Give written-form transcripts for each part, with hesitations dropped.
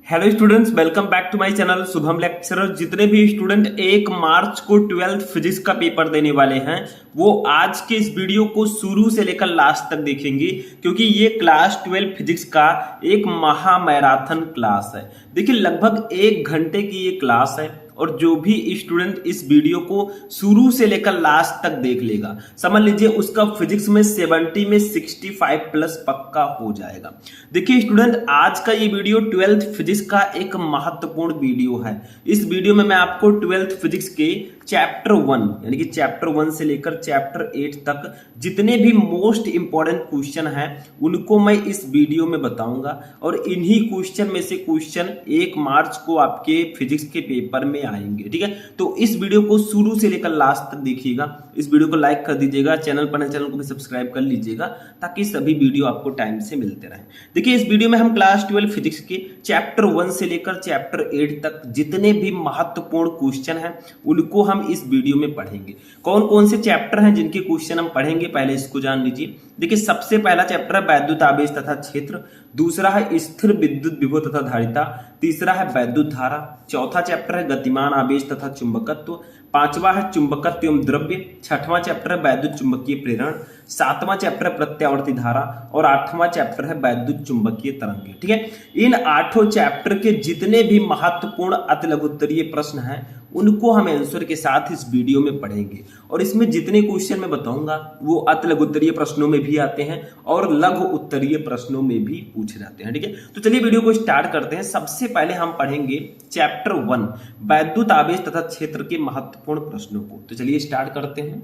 Hello students, welcome back to my channel Shubham lecturer. जितने भी student 1 मार्च को 12th फिजिक्स का पेपर देने वाले हैं वो आज के इस वीडियो को शुरू से लेकर लास्ट तक देखेंगे, क्योंकि ये क्लास 12 फिजिक्स का एक महा मैराथन क्लास है। देखिए, लगभग 1 घंटे की ये क्लास है और जो भी स्टूडेंट इस वीडियो को शुरू से लेकर लास्ट तक देख लेगा, समझ लीजिए उसका फिजिक्स में 70 में 65 प्लस पक्का हो जाएगा। देखिए स्टूडेंट, आज का ये वीडियो 12th फिजिक्स का एक महत्वपूर्ण वीडियो है। इस वीडियो में मैं आपको 12th फिजिक्स के चैप्टर 1 यानी कि चैप्टर 1 से लेकर चैप्टर 8 तक जितने भी मोस्ट इंपॉर्टेंट क्वेश्चन हैं उनको मैं इस वीडियो में बताऊंगा, और इन्हीं क्वेश्चन में से क्वेश्चन 1 मार्च को आपके फिजिक्स के पेपर में आएंगे। ठीक है, तो इस वीडियो को शुरू से लेकर लास्ट तक देखिएगा। इस वीडियो को लाइक कर दीजिएगा, चैनल को भी सब्सक्राइब कर लीजिएगा ताकि सभी वीडियो आपको टाइम से मिलते रहें। देखिए, इस वीडियो में हम क्लास 12 फिजिक्स के चैप्टर 1 से लेकर चैप्टर 8 तक जितने भी महत्वपूर्ण क्वेश्चन हैं उनको हम इस वीडियो में पढ़ेंगे। कौन कौन से चैप्टर हैं जिनके क्वेश्चन हम पढ़ेंगे, पहले इसको जान लीजिए। देखिए, सबसे पहला चैप्टर है वैद्युत आवेश तथा क्षेत्र, दूसरा है स्थिर विद्युत विभव तथा धारिता, तीसरा है वैद्युत धारा, चौथा चैप्टर है गतिमान आवेश तथा चुंबकत्व, पांचवा है चुंबकत्व एवं द्रव्य, छठवां चैप्टर है वैद्युत चुंबकीय प्रेरण, सातवां चैप्टर है प्रत्यावर्ती धारा और आठवां चैप्टर है वैद्युत चुंबकीय तरंगे। ठीक है, इन 8 चैप्टर के जितने भी महत्वपूर्ण अतिलघुत्तरीय प्रश्न हैं उनको हम आंसर के साथ इस वीडियो में पढ़ेंगे, और इसमें जितने क्वेश्चन मैं बताऊंगा वो अतिलघुत्तरीय प्रश्नों में भी आते हैं और लघु उत्तरीय प्रश्नों में भी पूछे जाते हैं। ठीक है, तो चलिए वीडियो को स्टार्ट करते हैं। सबसे पहले हम पढ़ेंगे चैप्टर 1 वैद्युत आवेश तथा क्षेत्र के महत्वपूर्ण प्रश्नों को। तो चलिए स्टार्ट करते हैं।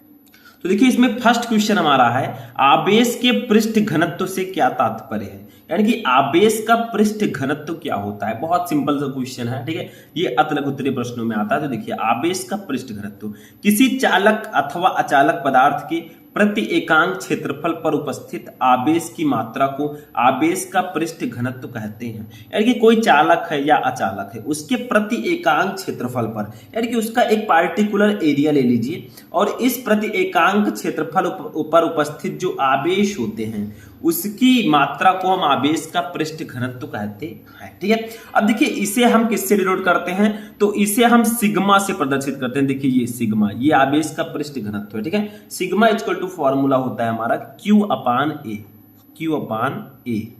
तो देखिए, इसमें फर्स्ट क्वेश्चन हमारा है आवेश के पृष्ठ घनत्व से क्या तात्पर्य है, यानी कि आवेश का पृष्ठ घनत्व क्या होता है। बहुत सिंपल सा क्वेश्चन है। ठीक है, ये अतिलघुत्तरीय प्रश्नों में आता है। तो देखिए, आवेश का पृष्ठ घनत्व किसी चालक अथवा अचालक पदार्थ के प्रति एकांक क्षेत्रफल पर उपस्थित आवेश की मात्रा को आवेश का पृष्ठ घनत्व कहते हैं। यानी कि कोई चालक है या अचालक है, उसके प्रति एकांक क्षेत्रफल पर, यानी कि उसका एक पार्टिकुलर एरिया ले लीजिए और इस प्रति एकांक क्षेत्रफल पर उपस्थित जो आवेश होते हैं उसकी मात्रा को हम आवेश का पृष्ठ घनत्व कहते हैं। ठीक है, अब देखिए इसे हम किससे डिनोट करते हैं, तो इसे हम सिग्मा से प्रदर्शित करते हैं। देखिए, ये सिग्मा, ये आवेश का पृष्ठ घनत्व है। ठीक है, सिग्मा इक्वल टू फॉर्मूला होता है हमारा Q अपान ए।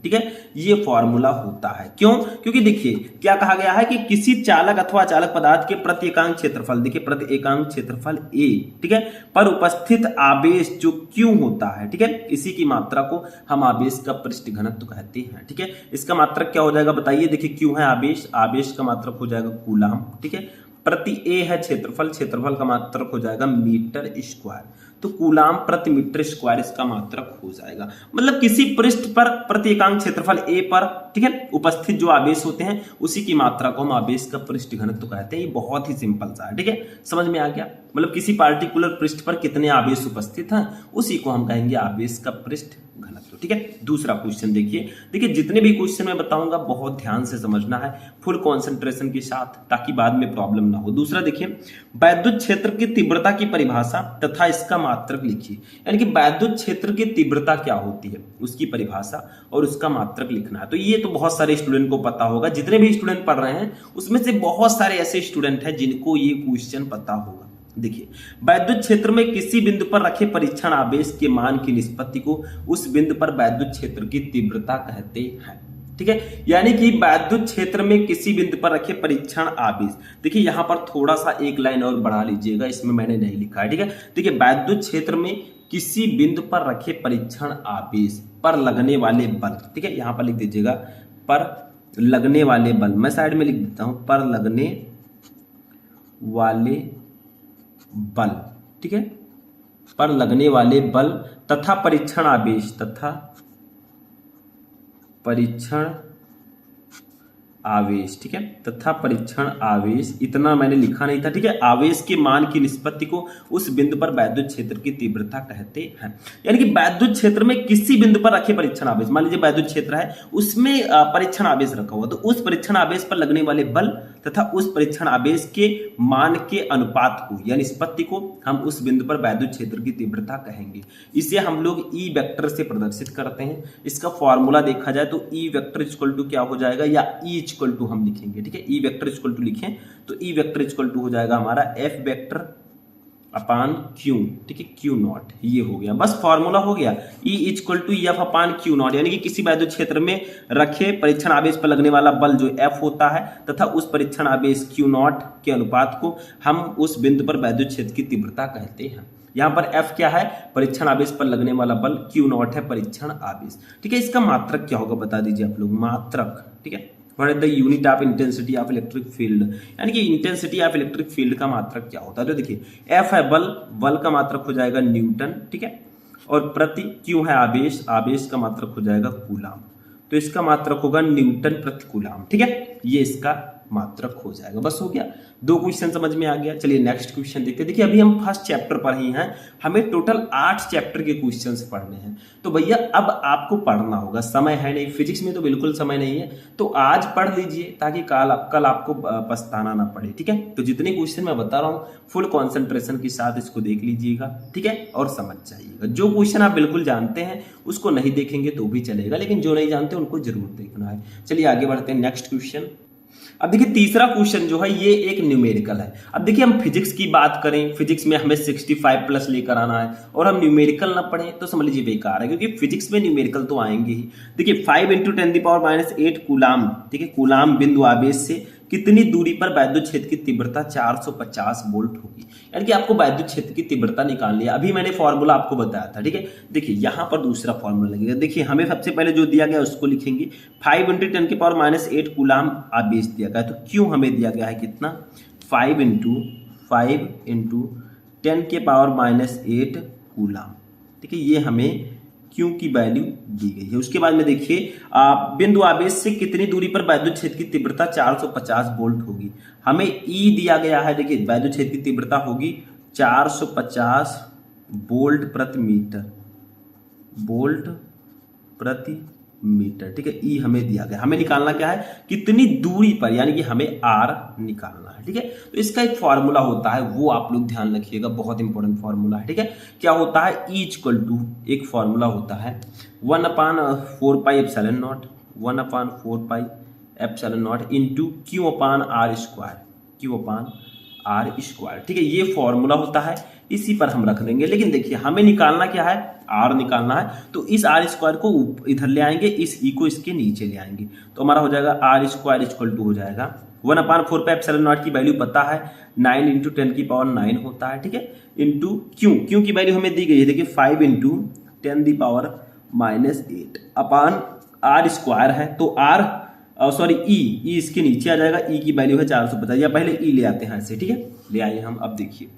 ठीक है, ये फॉर्मूला होता है। क्यों? क्योंकि देखिए क्या कहा गया है कि किसी चालक अथवा चालक पदार्थ के प्रति एकांक क्षेत्रफल, देखिए प्रति एकांक क्षेत्रफल A, ठीक है, पर उपस्थित आवेश जो Q होता है, ठीक है, इसी की मात्रा को हम आवेश का पृष्ठ घनत्व कहते हैं। ठीक है, इसका मात्रक क्या हो जाएगा बताइए। देखिए, Q है आवेश, आवेश का मात्रक हो जाएगा कूलाम। ठीक है, प्रति A है क्षेत्रफल, क्षेत्रफल का मात्रक हो जाएगा मीटर स्क्वायर, तो कूलाम प्रति मीटर स्क्वायर इसका मात्रक हो जाएगा। मतलब किसी पृष्ठ पर प्रति एकांक क्षेत्रफल A पर, ठीक है, उपस्थित जो आवेश होते हैं उसी की मात्रा को हम आवेश का पृष्ठ घनत्व कहते हैं। ये बहुत ही सिंपल सा है। ठीक है, समझ में आ गया। मतलब किसी पार्टिकुलर पृष्ठ पर कितने आवेश उपस्थित हैं उसी को हम कहेंगे आवेश का पृष्ठ घनत्व। ठीक है, दूसरा क्वेश्चन देखिए, जितने भी क्वेश्चन मैं बताऊंगा बहुत ध्यान से समझना है, फुल कंसंट्रेशन के साथ, ताकि बाद में प्रॉब्लम ना हो। दूसरा देखिए, वैद्युत क्षेत्र की तीव्रता की परिभाषा तथा इसका मात्रक लिखिए। यानी कि वैद्युत क्षेत्र की तीव्रता क्या होती है, उसकी परिभाषा और उसका मात्रक लिखना है। तो ये तो बहुत सारे स्टूडेंट को पता होगा, जितने भी स्टूडेंट पढ़ रहे हैं उसमें से बहुत सारे ऐसे स्टूडेंट हैं जिनको ये क्वेश्चन पता होगा। देखिए, वैद्युत क्षेत्र में किसी बिंदु पर रखे परीक्षण आवेश के मान की निष्पत्ति को उस बिंदु पर वैद्युत क्षेत्र की तीव्रता कहते हैं। ठीक है, यानी कि वैद्युत क्षेत्र में किसी बिंदु पर रखे परीक्षण आवेश, देखिए यहां पर थोड़ा सा एक लाइन और बढ़ा लीजिएगा, इसमें मैंने नहीं लिखा है। ठीक है, देखिए वैद्युत क्षेत्र में किसी बिंदु पर रखे परीक्षण आवेश पर लगने वाले बल, ठीक है, यहां पर लिख दीजिएगा पर लगने वाले बल, मैं साइड में लिख देता हूं पर लगने वाले बल, ठीक है, पर लगने वाले बल तथा परीक्षण आवेश ठीक है, तथा परीक्षण आवेश, इतना मैंने लिखा नहीं था। ठीक है, आवेश के मान की निष्पत्ति को उस बिंदु पर वैद्युत क्षेत्र की तीव्रता कहते हैं। यानी कि वैद्युत क्षेत्र में किसी बिंदु पर रखे परीक्षण आवेश, मान लीजिए वैद्युत क्षेत्र है उसमें परीक्षण आवेश रखा हुआ, तो उस परीक्षण आवेश पर लगने वाले बल तथा उस परीक्षण आवेश के मान के अनुपात को या निष्पत्ति को हम उस बिंदु पर वैद्युत क्षेत्र की तीव्रता कहेंगे। इसे हम लोग ई वेक्टर से प्रदर्शित करते हैं। इसका फॉर्मूला देखा जाए तो ई वेक्टर इक्वल टू क्या हो जाएगा, या ई इक्वल टू हम लिखेंगे, ठीक है, ई वेक्टर इक्वल टू लिखें तो ई वेक्टर इक्वल टू हो जाएगा हमारा एफ वेक्टर अपान क्यू, ठीक है, क्यू नॉट, ये हो गया, बस फॉर्मूला हो गया, E equal to F upon Q naught, यानी कि किसी वैद्युत क्षेत्र में रखे परीक्षण आवेश पर लगने वाला बल जो एफ होता है तथा उस परीक्षण आवेश क्यू नॉट के अनुपात को हम उस बिंदु पर वैद्युत क्षेत्र की तीव्रता कहते हैं। यहाँ पर एफ क्या है, परीक्षण आवेश पर लगने वाला बल, क्यू नॉट है परीक्षण आवेश, ठीक है। इसका मात्रक क्या होगा बता दीजिए आप लोग, मात्रक, ठीक है, what is the unit of intensity of electric field, यानी कि इंटेंसिटी ऑफ इलेक्ट्रिक फील्ड का मात्रक क्या होता है। तो देखिए एफ है बल, बल का मात्रक हो जाएगा न्यूटन, ठीक है, और प्रति क्यू है आवेश, आवेश का मात्रक हो जाएगा कूलाम, तो इसका मात्रक होगा न्यूटन प्रति कूलाम, ठीक है, ये इसका मात्रक हो जाएगा। बस हो गया, दो क्वेश्चन समझ में आ गया। चलिए नेक्स्ट क्वेश्चन देखते हैं। देखिए अभी हम फर्स्ट चैप्टर पर ही हैं, हमें टोटल 8 चैप्टर के क्वेश्चंस पढ़ने हैं, तो भैया अब आपको पढ़ना होगा, समय है नहीं, फिजिक्स में तो बिल्कुल समय नहीं है, तो आज पढ़ लीजिए ताकि कल आपको पछताना ना पड़े, ठीक है। तो जितने क्वेश्चन मैं बता रहा हूँ फुल कॉन्सेंट्रेशन के साथ इसको देख लीजिएगा, ठीक है, और समझ जाइएगा। जो क्वेश्चन आप बिल्कुल जानते हैं उसको नहीं देखेंगे तो भी चलेगा, लेकिन जो नहीं जानते उनको जरूर देखना है। चलिए आगे बढ़ते हैं, नेक्स्ट क्वेश्चन। अब देखिए तीसरा क्वेश्चन जो है ये एक न्यूमेरिकल है। अब देखिए हम फिजिक्स की बात करें, फिजिक्स में हमें 65 प्लस लेकर आना है और हम न्यूमेरिकल ना पढ़ें तो समझ लीजिए बेकार है, क्योंकि फिजिक्स में न्यूमेरिकल तो आएंगे ही। देखिए 5 × 10⁻⁸ कूलाम, ठीक है, कूलाम बिंदु आवेश से कितनी दूरी पर वैद्युत क्षेत्र की तीव्रता 450 वोल्ट होगी, यानी कि आपको वैद्युत क्षेत्र की तीव्रता निकालनी है। अभी मैंने फॉर्मूला आपको बताया था, ठीक है। देखिए यहाँ पर दूसरा फॉर्मूला लगेगा। देखिए हमें सबसे पहले जो दिया गया उसको लिखेंगे, 5 × 10⁻⁸ कूलाम आवेश दिया गया, तो क्यों हमें दिया गया है कितना, 5 × 10⁻⁸ कूलाम, ठीक है, ये हमें क्यू की वैल्यू दी गई है। उसके बाद में देखिए बिंदु आवेश से कितनी दूरी पर वैद्युत क्षेत्र की तीव्रता 450 वोल्ट होगी, हमें ई दिया गया है। देखिए वैद्युत क्षेत्र की तीव्रता होगी 450 वोल्ट प्रति मीटर, वोल्ट प्रति मीटर, ठीक है, ई हमें दिया गया। हमें निकालना क्या है, कितनी दूरी पर, यानी कि हमें आर निकालना है, ठीक है। तो इसका एक फॉर्मूला होता है, वो आप लोग ध्यान रखिएगा, बहुत इंपॉर्टेंट फॉर्मूला है, ठीक है। क्या होता है, ई इक्वल टू, एक फॉर्मूला होता है 1/4πε0, 1/4πε0 इंटू Q/r², ठीक है, ये फॉर्मूला होता है, इसी पर हम रख देंगे। लेकिन देखिए हमें निकालना क्या है, आर निकालना है, तो इस r² को इधर ले आएंगे, इस ई को इसके नीचे ले आएंगे, तो हमारा हो जाएगा r² इक्वल टू हो जाएगा 1/4πε0 की वैल्यू पता है 9 × 10⁹ होता है, ठीक है, इंटू क्यू की वैल्यू हमें दी गई है, देखिए 5 × 10⁻⁸ अपान r² है, तो ई इसके नीचे आ जाएगा, ई की वैल्यू है 450, या पहले ई ले आते हैं ऐसे, ठीक है, ले आइए हम। अब देखिए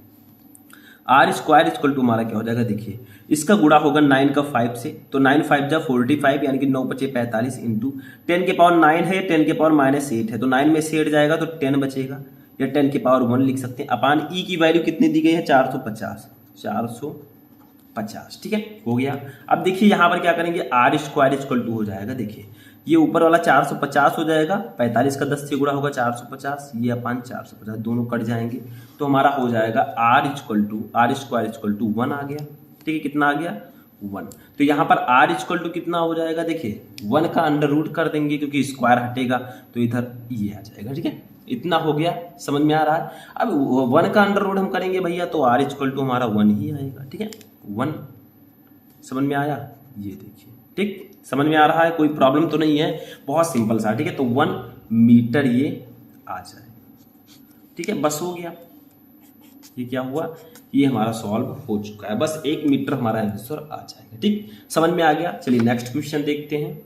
r² इक्वल टू हमारा क्या हो जाएगा, देखिए इसका गुणा होगा 9 का 5 से, तो 9 5 जा 45, यानी कि 9 × 5 = 45 इंटू 10⁻9 है, 10�8 है, तो 9 में से 8 जाएगा तो 10 बचेगा, या 10⁻1 लिख सकते हैं, अपान ई की वैल्यू कितनी दी गई है 450, ठीक है, हो गया। अब देखिए यहाँ पर क्या करेंगे, r² इक्वल टू हो जाएगा, देखिए ये ऊपर वाला 450 हो जाएगा, 45 का 10 से गुणा होगा 450, ये अपान 450 दोनों कट जाएंगे, तो हमारा हो जाएगा r² इक्वल टू 1 आ गया, ठीक है, कितना आ गया 1। तो यहाँ पर r = कितना हो जाएगा, देखिए 1 का अंडर रूट कर देंगे, क्योंकि स्क्वायर हटेगा तो इधर ये आ जाएगा, ठीक है, इतना हो गया, समझ में आ रहा है। अब 1 का अंडर रूट हम करेंगे भैया, तो r = हमारा 1 ही आएगा, ठीक है, 1, समझ में आया, ये देखिए, ठीक, समझ में आ रहा है, कोई प्रॉब्लम तो नहीं है, बहुत सिंपल सा, ठीक है, तो 1 मीटर ये आ जाए, ठीक है, बस हो गया। ये क्या हुआ, ये हमारा सॉल्व हो चुका है, बस 1 मीटर हमारा आंसर आ जाएगा, ठीक, समझ में आ गया। चलिए नेक्स्ट क्वेश्चन देखते हैं।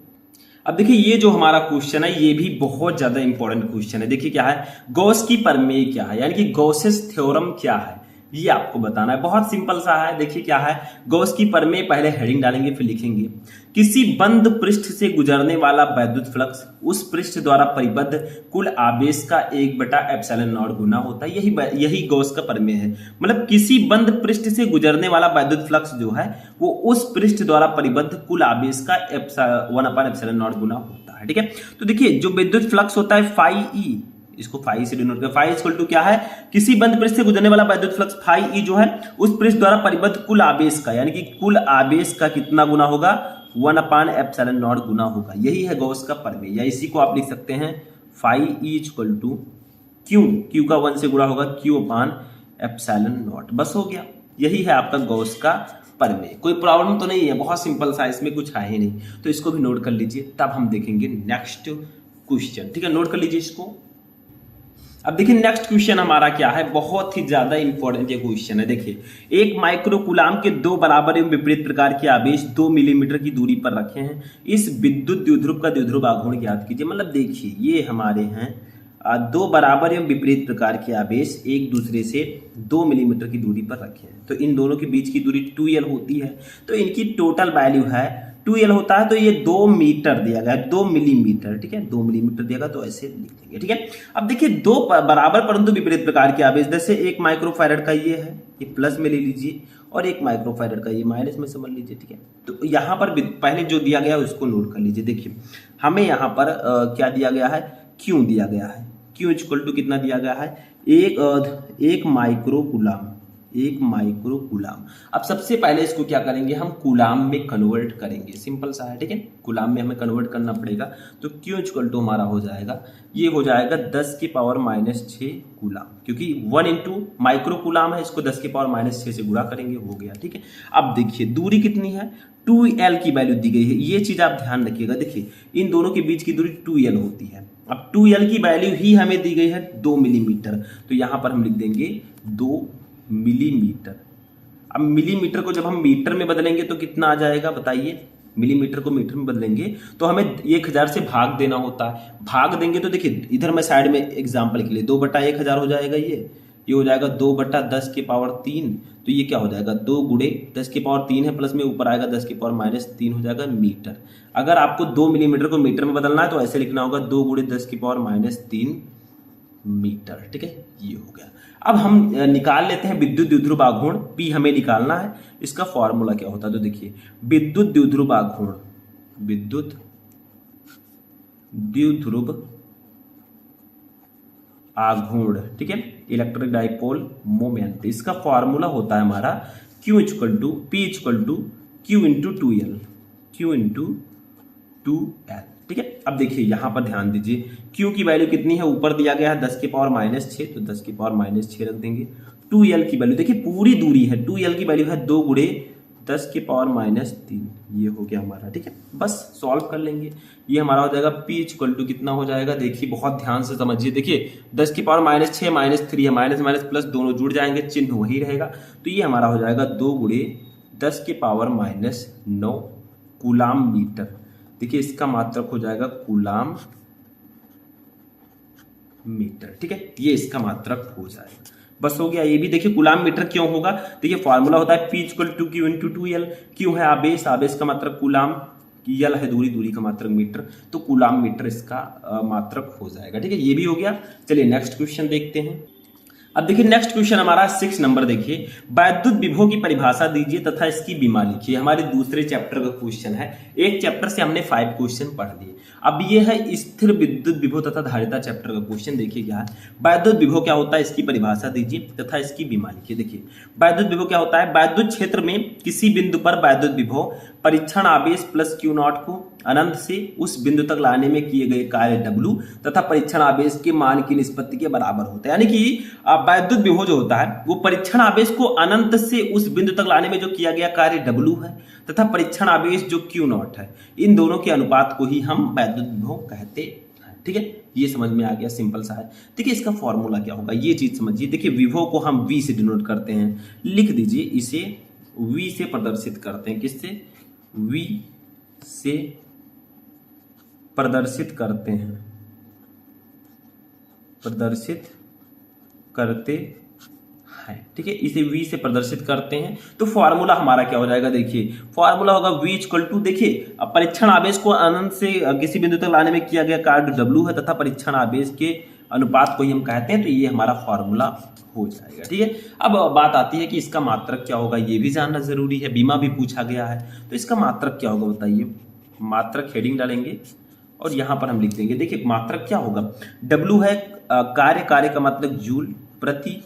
अब देखिए ये जो हमारा क्वेश्चन है ये भी बहुत ज्यादा इंपॉर्टेंट क्वेश्चन है। देखिए क्या है, गॉस की प्रमेय क्या है, यानी कि गॉसेस थ्योरम क्या है, ये आपको बताना है। बहुत सिंपल सा है, देखिए क्या है, गॉस की प्रमेय, पहले हेडिंग डालेंगे फिर लिखेंगे, किसी बंद पृष्ठ से गुजरने वाला वैद्युत फ्लक्स उस पृष्ठ द्वारा परिबद्ध कुल आवेश का 1/ε0 गुना होता है। यही गॉस का प्रमेय है, मतलब किसी बंद पृष्ठ से गुजरने वाला वैद्युत फ्लक्स जो है वो उस पृष्ठ द्वारा परिबद्ध कुल आवेश का 1/ε0 गुना होता है, ठीक है। तो देखिए जो विद्युत फ्लक्स होता है φe, इसको फाई से डिनोट कर, फाई इक्वल टू क्या है, किसी बंद पृष्ठ से गुजरने वाला वैद्युत फ्लक्स फाई ई जो है उस पृष्ठ द्वारा परिबद्ध कुल आवेश का, यानी कि कुल आवेश का कितना गुना होगा, 1/ε0 गुना होगा। यही है गॉस का प्रमेय, या इसी को आप लिख सकते हैं phi E equal to Q का 1 से गुणा होगा क्यू अपान एप्सिलॉन नॉट। बस हो गया, यही है आपका गॉस का प्रमेय। कोई प्रॉब्लम तो नहीं है, बहुत सिंपल सा, इसमें कुछ है ही नहीं। तो इसको भी नोट कर लीजिए, तब हम देखेंगे नेक्स्ट क्वेश्चन। ठीक है, नोट कर लीजिए इसको। अब देखिए नेक्स्ट क्वेश्चन हमारा क्या है, बहुत ही ज्यादा इंपॉर्टेंट ये क्वेश्चन है। देखिए, एक माइक्रोकूलाम के दो बराबर एवं विपरीत प्रकार के आवेश 2 मिलीमीटर की दूरी पर रखे हैं। इस विद्युत द्विध्रुव का द्विध्रुव आघूर्ण ज्ञात कीजिए। मतलब देखिए, ये हमारे हैं दो बराबर एवं विपरीत प्रकार के आवेश एक दूसरे से 2 मिलीमीटर की दूरी पर रखे हैं। तो इन दोनों के बीच की दूरी 2l होती है। तो इनकी टोटल वैल्यू है 2l होता है, तो ये 2 मीटर दिया गया है, 2 मिलीमीटर। ठीक है, 2 मिलीमीटर दिया गया, तो ऐसे लिख देंगे। ठीक है, अब देखिए दो बराबर परंतु विपरीत प्रकार के आवेश, जैसे 1 माइक्रोफैरड का ये है, ये प्लस में ले लीजिए, और 1 माइक्रोफैरड का ये माइनस में समझ लीजिए। ठीक है, तो यहाँ पर पहले जो दिया गया है उसको नोट कर लीजिए। देखिए हमें यहाँ पर क्या दिया गया है, क्यू दिया गया है। क्यू इक्वल टू कितना दिया गया है, एक माइक्रोकूलाम, 1 माइक्रोकूलाम। अब सबसे पहले इसको क्या करेंगे, हम कूलाम में कन्वर्ट करेंगे। सिंपल सा है। ठीक है, कूलाम में हमें कन्वर्ट करना पड़ेगा। तो क्यू इक्वल टू हमारा हो जाएगा, ये हो जाएगा 10 की पावर -6 कूलाम, क्योंकि 1 इंटू माइक्रोकूलाम है, इसको 10 की पावर -6 से गुणा करेंगे, हो गया। ठीक है, अब देखिए दूरी कितनी है, 2l की वैल्यू दी गई है। ये चीज आप ध्यान रखिएगा। देखिए इन दोनों के बीच की दूरी 2l होती है। अब 2l की वैल्यू ही हमें दी गई है 2 मिलीमीटर, तो यहां पर हम लिख देंगे 2 मिलीमीटर। अब मिलीमीटर को जब हम मीटर में बदलेंगे तो कितना आ जाएगा बताइए, मिलीमीटर को मीटर में बदलेंगे तो हमें 1000 से भाग देना होता है। भाग देंगे तो देखिए इधर मैं साइड में एग्जांपल के लिए 2/1000 हो जाएगा, ये हो जाएगा 2/10 की पावर 3। तो ये क्या हो जाएगा, 2 गुणे 10 की पावर 3 है, प्लस में ऊपर आएगा 10 की पावर -3 हो जाएगा मीटर। अगर आपको 2 मिलीमीटर को मीटर में बदलना है तो ऐसे लिखना होगा 2 गुणे 10 की पावर -3 मीटर। ठीक है, ये हो गया। अब हम निकाल लेते हैं विद्युत द्विध्रुव आघूर्ण, P हमें निकालना है। इसका फॉर्मूला क्या होता है, तो देखिए विद्युत द्विध्रुव आघूर्ण, विद्युत द्विध्रुव आघूर्ण, ठीक है, इलेक्ट्रिक डाइपोल मोमेंट। इसका फॉर्मूला होता है हमारा Q equal to P equal to Q into 2L, Q into 2L। ठीक है, अब देखिए यहां पर ध्यान दीजिए, Q की वैल्यू कितनी है, ऊपर दिया गया है 10 की पावर -6, तो 10 की पावर -6 रख देंगे। 2L की वैल्यू देखिए पूरी दूरी है, 2L की वैल्यू है 2 गुणे 10 की पावर -3, ये हो गया हमारा। ठीक है, बस सॉल्व कर लेंगे, ये हमारा हो जाएगा P इक्वल टू कितना हो जाएगा, देखिए बहुत ध्यान से समझिए। देखिए 10 की पावर -6 -3 है, माइनस माइनस प्लस दोनों जुड़ जाएंगे, चिन्ह वही रहेगा। तो ये हमारा हो जाएगा 2 गुणे 10 की पावर -9 कूलाम मीटर। देखिए इसका मात्रक हो जाएगा कूलाम मीटर। ठीक है, ये इसका मात्रक हो जाएगा, बस हो गया। ये भी देखिए कूलाम मीटर क्यों होगा, देखिए फॉर्मूला होता है P equal to Q into 2L। क्यों है आवेश, आवेश का मात्रक कूलाम, यल है दूरी, दूरी का मात्रक मीटर, तो कूलाम मीटर इसका मात्रक हो जाएगा। ठीक है, ये भी हो गया। चलिए नेक्स्ट क्वेश्चन देखते हैं। अब देखिए नेक्स्ट क्वेश्चन हमारा 6 नंबर देखिए, वैद्युत विभव की परिभाषा दीजिए तथा इसकी बीमा लिखिए। हमारे दूसरे चैप्टर का क्वेश्चन है, एक चैप्टर से हमने 5 क्वेश्चन पढ़ लिए। अब ये है स्थिर विद्युत विभव तथा धारिता चैप्टर का क्वेश्चन। देखिए क्या है, वैद्युत विभव क्या होता है, इसकी परिभाषा दीजिए तथा इसकी बीमा लिखिए। देखिए वैद्युत विभव क्या होता है, वैद्युत क्षेत्र में किसी बिंदु पर वैद्युत विभव परीक्षण आवेश प्लस Q0 को अनंत से उस बिंदु तक लाने में किए गए कार्य W तथा परीक्षण आवेश के मान की निष्पत्ति के बराबर होता है। यानी कि वैद्युत विभव जो होता है वो परीक्षण आवेश को अनंत से उस बिंदु तक लाने में जो किया गया कार्य W है तथा परीक्षण आवेश जो Q0 है, इन दोनों के अनुपात को ही हम वैद्युत विभव कहते हैं। ठीक है, ये समझ में आ गया, सिंपल सा है। देखिए इसका फॉर्मूला क्या होगा, ये चीज समझिए। देखिए विभव को हम V से डिनोट करते हैं, लिख दीजिए इसे V से प्रदर्शित करते हैं। किससे, V से प्रदर्शित करते हैं, प्रदर्शित करते हैं। ठीक है, इसे V से प्रदर्शित करते हैं। तो फॉर्मूला हमारा क्या हो जाएगा, देखिए फॉर्मूला होगा V इक्वल टू, देखिए परीक्षण आवेश को अनंत से किसी बिंदु तक लाने में किया गया कार्य W है तथा परीक्षण आवेश के अनुपात को ही हम कहते हैं। तो ये हमारा फॉर्मूला हो जाएगा। ठीक है, अब बात आती है कि इसका मात्रक क्या होगा, ये भी जानना जरूरी है, बीमा भी पूछा गया है। तो इसका मात्रक क्या होगा बताइए, मात्रक हेडिंग डालेंगे और यहां पर हम लिख देंगे। देखिए मात्रक क्या होगा, W है कार्य का मतलब जूल प्रति,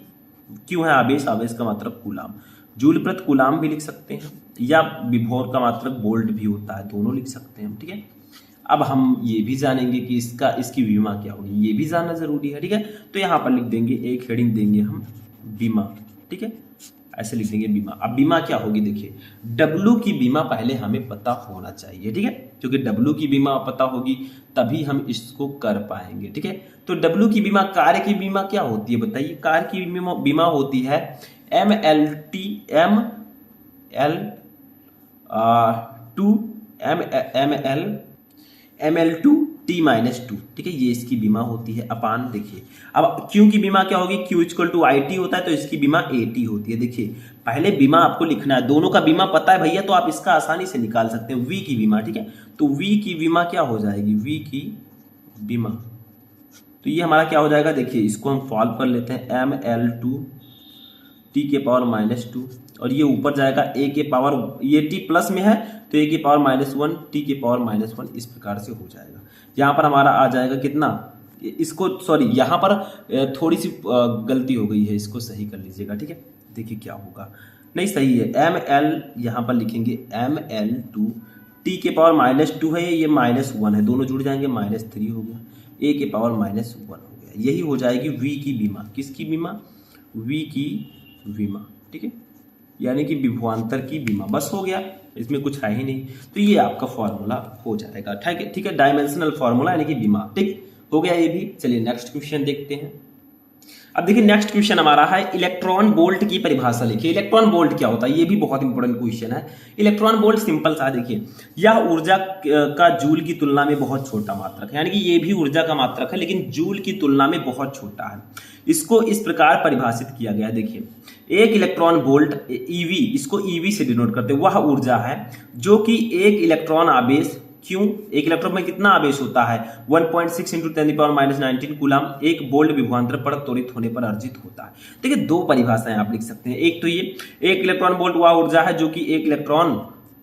क्यों है आवेश, आवेश का मात्रक कूलाम, जूल प्रति कूलाम भी लिख सकते हैं, या विभव का मात्रक वोल्ट भी होता है, दोनों लिख सकते हैं। ठीक है, अब हम ये भी जानेंगे कि इसकी बीमा क्या होगी, ये भी जानना जरूरी है। ठीक है, तो यहाँ पर लिख देंगे, एक हेडिंग देंगे हम बीमा। ठीक है, ऐसे लिख देंगे बीमा। अब बीमा क्या होगी, देखिए डब्लू की बीमा पहले हमें पता होना चाहिए। ठीक है, क्योंकि डब्लू की बीमा पता होगी तभी हम इसको कर पाएंगे। ठीक है, तो डब्लू की बीमा, कार की बीमा क्या होती है बताइए। कार की बीमा होती है ML2 ठीक है, ये इसकी बीमा होती है अपान। देखिए अब क्यू की बीमा क्या होगी, Q = IT होता है तो इसकी बीमा AT होती है। देखिए पहले बीमा आपको लिखना है, दोनों का बीमा पता है भैया तो आप इसका आसानी से निकाल सकते हैं। V की बीमा, ठीक है, तो V की बीमा क्या हो जाएगी, V की बीमा तो ये हमारा क्या हो जाएगा, देखिए इसको हम सॉल्व कर लेते हैं। ML2 T⁻⁻2 और ये ऊपर जाएगा A के पावर, ये T प्लस में है तो A के पावर -1 T⁻⁻1 इस प्रकार से हो जाएगा। यहाँ पर हमारा आ जाएगा कितना, इसको सॉरी यहाँ पर थोड़ी सी गलती हो गई है, इसको सही कर लीजिएगा। ठीक है, देखिए क्या होगा, नहीं सही है, ML यहाँ पर लिखेंगे ML2 T⁻⁻2 है, ये -1 है, दोनों जुड़ जाएंगे -3 हो गया, A के पावर -1 हो गया। यही हो जाएगी V की बीमा। किसकी बीमा, V की बीमा। ठीक है, यानी कि विभवांतर की बीमा। बस हो गया, इसमें कुछ है ही नहीं, तो ये आपका फॉर्मूला हो जाएगा। ठीक है, डायमेंशनल फॉर्मूला यानी कि बीमा। ठीक हो गया ये भी। चलिए नेक्स्ट क्वेश्चन देखते हैं। अब देखिए नेक्स्ट क्वेश्चन हमारा है इलेक्ट्रॉन बोल्ट की परिभाषा लिखिए। इलेक्ट्रॉन बोल्ट क्या होता है, ये भी बहुत इंपॉर्टेंट क्वेश्चन है। इलेक्ट्रॉन बोल्ट सिंपल सा, देखिए यह ऊर्जा का जूल की तुलना में बहुत छोटा मात्रक है, यानी कि ये भी ऊर्जा का मात्रक है लेकिन जूल की तुलना में बहुत छोटा है। इसको इस प्रकार परिभाषित किया गया है, देखिए एक इलेक्ट्रॉन वोल्ट EV, इसको EV से डिनोट करते हैं, वह ऊर्जा है जो कि एक इलेक्ट्रॉन आवेश, क्यों, एक इलेक्ट्रॉन में कितना आवेश होता है 1.6 × 10⁻⁻19 कूलम एक वोल्ट विभवांतर पर त्वरित होने पर अर्जित होता है। देखिए दो परिभाषाएं आप लिख सकते हैं, एक तो ये एक इलेक्ट्रॉन वोल्ट वह ऊर्जा है जो कि एक इलेक्ट्रॉन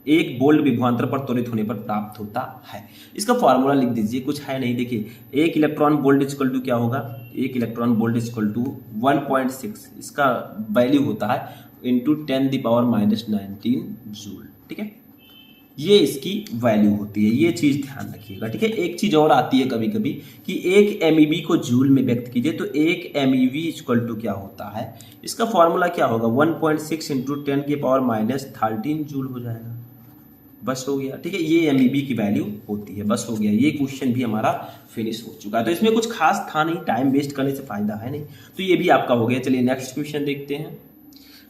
एक वोल्ट विभवांतर पर त्वरित होने पर प्राप्त होता है। इसका फॉर्मूला लिख दीजिए, कुछ है नहीं, देखिए एक इलेक्ट्रॉन वोल्ट इक्वल टू क्या होगा, एक इलेक्ट्रॉन वोल्ट इक्वल टू 1.6, इसका वैल्यू होता है इंटू 10⁻⁻19 जूल। ठीक है, ये इसकी वैल्यू होती है, ये चीज ध्यान रखिएगा। ठीक है, एक चीज और आती है कभी कभी कि एक MeV को जूल में व्यक्त कीजिए, तो एक MeV इक्वल टू क्या होता है, इसका फॉर्मूला क्या होगा 1.6 × 10⁻⁻13 जूल हो जाएगा। बस हो गया। ठीक है, ये MeV की वैल्यू होती है। बस हो गया, ये क्वेश्चन भी हमारा फिनिश हो चुका है। तो इसमें कुछ खास था नहीं, टाइम वेस्ट करने से फायदा है नहीं, तो ये भी आपका हो गया। चलिए नेक्स्ट क्वेश्चन देखते हैं।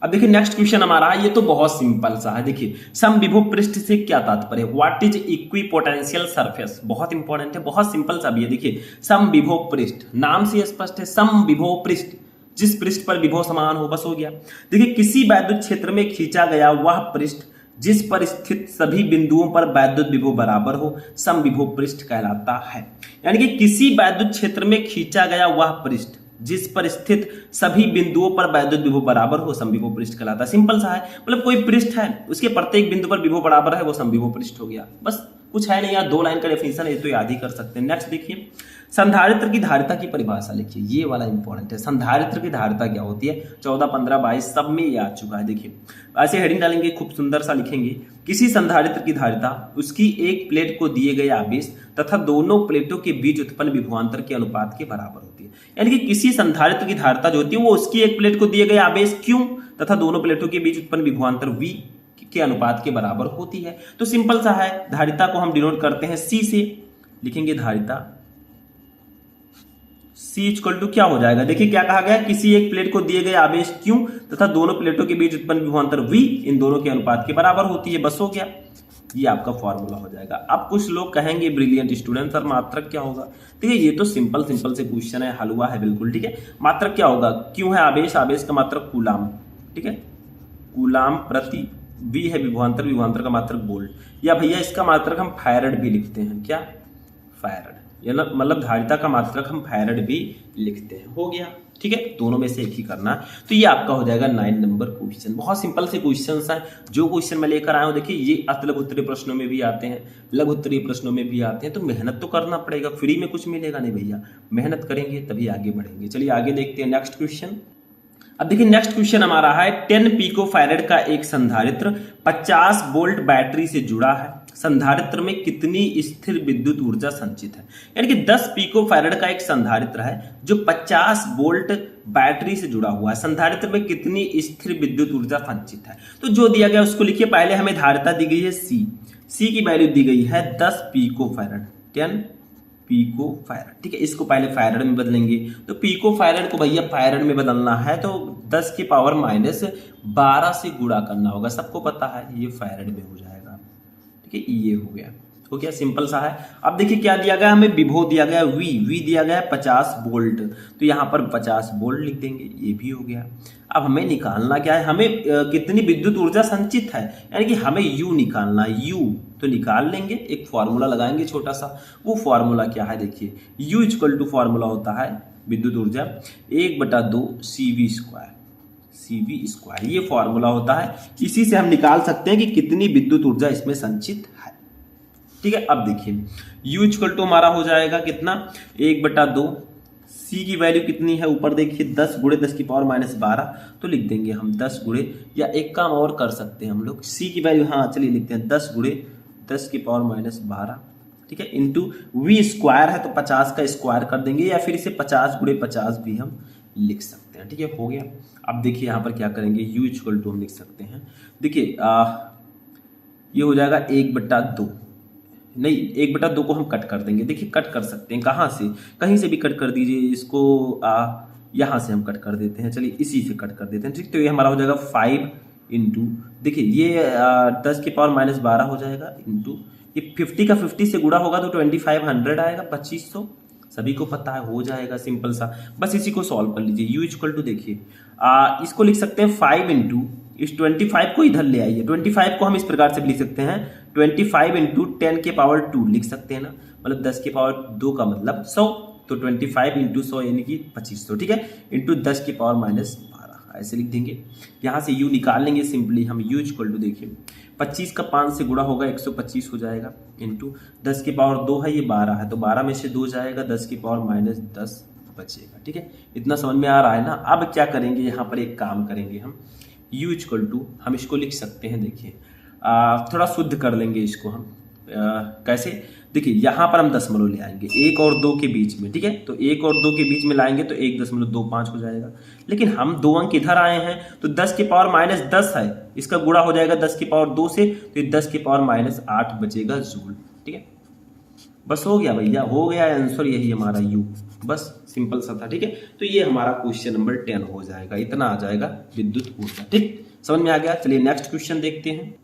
अब देखिए नेक्स्ट क्वेश्चन हमारा, ये तो बहुत सिंपल सा है। देखिए समविभव पृष्ठ से क्या तात्पर्य है, व्हाट इज इक्विपोटेंशियल सरफेस, बहुत इंपॉर्टेंट है, बहुत सिंपल सा भी है। देखिए समविभव पृष्ठ, नाम से स्पष्ट है, समविभव पृष्ठ, जिस पृष्ठ पर विभव समान हो। बस हो गया। देखिए किसी वैद्युत क्षेत्र में खींचा गया वह पृष्ठ जिस पर स्थित सभी बिंदुओं पर वैद्युत विभव बराबर हो, समविभव पृष्ठ कहलाता है। यानी कि किसी वैद्युत क्षेत्र में खींचा गया वह पृष्ठ जिस पर स्थित सभी बिंदुओं पर वैद्युत विभव बराबर हो, समविभव पृष्ठ कहलाता है। सिंपल सा है, मतलब कोई पृष्ठ है उसके प्रत्येक बिंदु पर विभव बराबर है, वो समविभव पृष्ठ हो गया। बस कुछ है नहीं यार, 2 लाइन का डेफिनेशन है, तो याद ही कर सकते हैं। नेक्स्ट देखिए संधारित्र की धारिता की परिभाषा लिखिए, ये वाला इंपॉर्टेंट है। संधारित्र की धारिता क्या होती है, 14, 15, 22 सब में ये आ चुका है। देखिए ऐसे हेडिंग डालेंगे, खूब सुंदर सा लिखेंगे, किसी संधारित्र की धारिता उसकी एक प्लेट को दिए गए आवेश तथा दोनों प्लेटों के बीच उत्पन्न विभवांतर के अनुपात के बराबर होती है। यानी कि किसी संधारित्र की धारिता जो होती है वो उसकी एक प्लेट को दिए गए आवेश Q तथा दोनों प्लेटों के बीच उत्पन्न विभवांतर V के अनुपात के बराबर होती है। तो सिंपल सा है, धारिता को हम डिनोट करते हैं C से, लिखेंगे धारिता C इक्वल टू क्या हो जाएगा, देखिए क्या कहा गया, किसी एक प्लेट को दिए गए आवेश Q तथा दोनों प्लेटों के बीच उत्पन्न विभवांतर V इन दोनों के अनुपात के बराबर होती है। बस हो गया, ये आपका फॉर्मूला हो जाएगा। अब कुछ लोग कहेंगे ब्रिलियंट स्टूडेंट सर मात्रक क्या होगा, ठीक है, ये तो सिंपल से क्वेश्चन है, हलवा है बिल्कुल। ठीक है, मात्रक क्या होगा, क्यों है आवेश, आवेश का मात्रक कूलाम, ठीक है, कूलाम प्रति, V है विभवांतर, विभवांतर का मात्रक वोल्ट, या भैया इसका मात्रक हम फैरड भी लिखते हैं, क्या फैरड, मतलब धारिता का मात्रक हम फैरड भी लिखते हैं। हो गया, ठीक है, दोनों में से एक ही करना है। तो ये आपका हो जाएगा 9 नंबर क्वेश्चन। बहुत सिंपल से क्वेश्चंस हैं, जो क्वेश्चन मैं लेकर आया हूं देखिए ये लघु उत्तरीय प्रश्नों में भी आते हैं, लघु उत्तरीय प्रश्नों में भी आते हैं, तो मेहनत तो करना पड़ेगा, फ्री में कुछ मिलेगा नहीं भैया, मेहनत करेंगे तभी आगे बढ़ेंगे। चलिए आगे देखते हैं नेक्स्ट क्वेश्चन। अब देखिए नेक्स्ट क्वेश्चन हमारा है 10 पिको फैरेड का एक संधारित्र 50 वोल्ट बैटरी से जुड़ा है, संधारित्र में कितनी स्थिर विद्युत ऊर्जा संचित है। यानी कि 10 पिको फैरेड का एक संधारित्र है जो 50 वोल्ट बैटरी से जुड़ा हुआ है, संधारित्र में कितनी स्थिर विद्युत ऊर्जा संचित है। तो जो दिया गया उसको लिखिए। पहले हमें धारिता दी गई है सी की वैल्यू दी गई है 10 पिको फैरेड, 10 पिको फैरेड, ठीक है। इसको पहले फैरेड में बदलेंगे, तो पिको फैरेड को भैया फैरेड में बदलना है तो 10 की पावर माइनस 12 से गुणा करना होगा, सबको पता है ये फैरेड में हो जाएगा, ठीक है। ये हो गया, सिंपल सा है। अब देखिए क्या दिया गया, हमें विभव दिया गया वी दिया गया 50 वोल्ट, तो यहाँ पर 50 वोल्ट लिख देंगे, ये भी हो गया। अब हमें निकालना क्या है, हमें कितनी विद्युत ऊर्जा संचित है, यानी कि हमें यू निकालना है। यू तो निकाल लेंगे, एक फॉर्मूला लगाएंगे छोटा सा। वो फॉर्मूला क्या है देखिए, यू इक्वल टू फॉर्मूला होता है विद्युत ऊर्जा 1/2 CV स्क्वायर, ये फॉर्मूला होता है। इसी से हम निकाल सकते हैं कि कितनी विद्युत ऊर्जा इसमें संचित है, ठीक है। अब देखिए U इक्वल टू हमारा हो जाएगा कितना, 1/2, C की वैल्यू कितनी है ऊपर देखिए 10 × 10 की पावर माइनस 12, तो लिख देंगे हम 10 × या एक काम और कर सकते हैं हम लोग, C की वैल्यू हाँ चलिए लिखते हैं 10 × 10 की पावर माइनस 12, ठीक है, इंटू V स्क्वायर है तो 50 का स्क्वायर कर देंगे, या फिर इसे 50 × 50 भी हम लिख सकते हैं, ठीक है, हो गया। अब देखिए यहाँ पर क्या करेंगे, U इक्वल टू हम लिख सकते हैं, देखिए ये हो जाएगा 1/2, नहीं 1/2 को हम कट कर देंगे, देखिए कट कर सकते हैं, कहाँ से, कहीं से भी कट कर दीजिए इसको, यहाँ से हम कट कर देते हैं, चलिए इसी से कट कर देते हैं, ठीक। तो ये हमारा हो जाएगा 5 इंटू, देखिए ये 10 की पावर माइनस 12 हो जाएगा, इंटू ये 50 का 50 से गुणा होगा तो 2500 आएगा, 2500, सभी को पता है, हो जाएगा सिंपल सा। बस इसी को सॉल्व कर लीजिए। U इक्वल टू देखिए इसको लिख सकते हैं 5 इंटू, इस 25 को इधर ले आइए, 25 को हम इस प्रकार से भी लिख सकते हैं 25 इंटू 10 के पावर 2 लिख सकते हैं ना, मतलब 10 के पावर 2 का मतलब 100, तो 25 इंटू 100 यानी कि 2500, ठीक है, इंटू 10 की पावर माइनस 12 ऐसे लिख देंगे। यहाँ से U निकाल लेंगे सिंपली हम, U इक्वल टू देखिए 25 का 5 से गुणा होगा 125 हो जाएगा, इंटू 10 की पावर 2 है, ये 12 है, तो 12 में से 2 जाएगा, 10 की पावर माइनस 10 बचेगा, ठीक है। इतना समझ में आ रहा है ना। अब क्या करेंगे, यहाँ पर एक काम करेंगे हम, U इक्वल टू हम इसको लिख सकते हैं, देखिए थोड़ा शुद्ध कर लेंगे इसको हम, कैसे, देखिए यहाँ पर हम दशमलव ले आएंगे 1 और 2 के बीच में, ठीक है, तो 1 और 2 के बीच में लाएंगे तो 1.25 हो जाएगा, लेकिन हम 2 अंक इधर आए हैं तो 10 की पावर माइनस 10 है, इसका गुणा हो जाएगा 10 की पावर 2 से, तो ये 10 की पावर माइनस 8 बचेगा जूल, ठीक है। बस हो गया भैया, हो गया आंसर, यही हमारा U, बस सिंपल सा था, ठीक है। तो ये हमारा क्वेश्चन नंबर 10 हो जाएगा, इतना आ जाएगा विद्युत ऊर्जा, ठीक, समझ में आ गया। चलिए नेक्स्ट क्वेश्चन देखते हैं।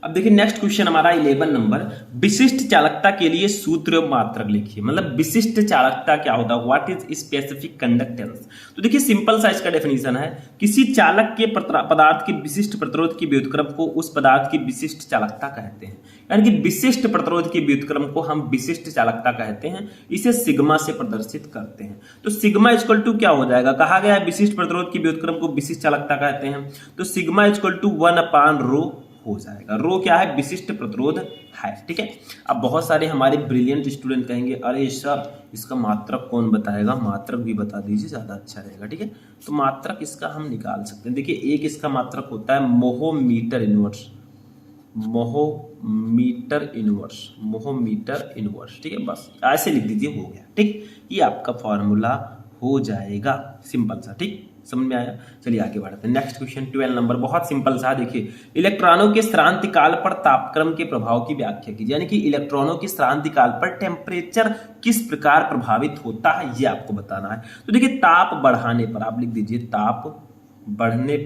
अब देखिए नेक्स्ट क्वेश्चन हमारा 11 नंबर, विशिष्ट चालकता के लिए सूत्र मात्रक लिखिए। मतलब विशिष्ट चालकता क्या होता है, व्हाट इज स्पेसिफिक कंडक्टेंस। तो देखिए सिंपल सा इसका डेफिनेशन है, किसी चालक के पदार्थ के विशिष्ट प्रतिरोध की व्युत्क्रम को उस पदार्थ की विशिष्ट चालकता कहते हैं। यानी कि विशिष्ट प्रतिरोध की व्युत्क्रम को हम विशिष्ट चालकता कहते हैं, इसे सिग्मा से प्रदर्शित करते हैं। तो सिग्मा इक्वल टू क्या हो जाएगा, कहा गया है विशिष्ट प्रतिरोध की व्युत्क्रम को विशिष्ट चालकता कहते हैं, तो सिग्मा इक्वल टू 1/ρ हो जाएगा। रो क्या है, विशिष्ट प्रतिरोध है, ठीक है। अब बहुत सारे हमारे ब्रिलियंट स्टूडेंट कहेंगे अरे सर इसका मात्रक कौन बताएगा, मात्रक भी बता दीजिए ज्यादा अच्छा रहेगा, ठीक है। तो मात्रक इसका हम निकाल सकते हैं, देखिए एक इसका मात्रक होता है मोहोमीटर इनवर्स, मोहोमीटर इनवर्स, ठीक है, बस ऐसे लिख दीजिए, हो गया, ठीक। ये आपका फॉर्मूला हो जाएगा, सिंपल सा, ठीक, समझ में आया। चलिए आगे बढ़ते हैं। नेक्स्ट क्वेश्चन 12 नंबर, बहुत सिंपल सा, देखिए इलेक्ट्रॉनों के श्रांति काल पर तापक्रम के प्रभाव की व्याख्या कीजिए। यानी कि इलेक्ट्रॉनों के श्रांति काल पर टेम्परेचर किस प्रकार प्रभावित होता है ये आपको बताना है। तो देखिए ताप बढ़ाने पर आप लिख दीजिए, ताप बढ़ने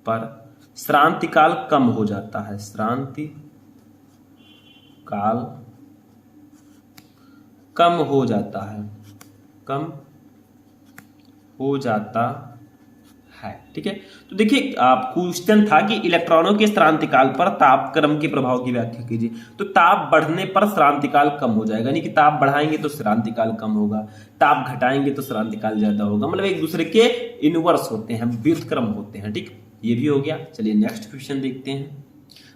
पर श्रांति काल कम हो जाता है, श्रांति काल कम हो जाता है, ठीक है। तो देखिए क्वेश्चन था कि इलेक्ट्रॉनों के श्रांतिकाल पर तापक्रम के प्रभाव की व्याख्या कीजिए। तो ताप बढ़ने पर श्रांतिकाल कम हो जाएगा, यानी कि ताप बढ़ाएंगे तो श्रांतिकाल कम होगा, ताप घटाएंगे तो श्रांतिकाल ज्यादा होगा, मतलब एक दूसरे के इनवर्स होते हैं, व्युत्क्रम होते हैं, ठीक, ये भी हो गया। चलिए नेक्स्ट क्वेश्चन देखते हैं।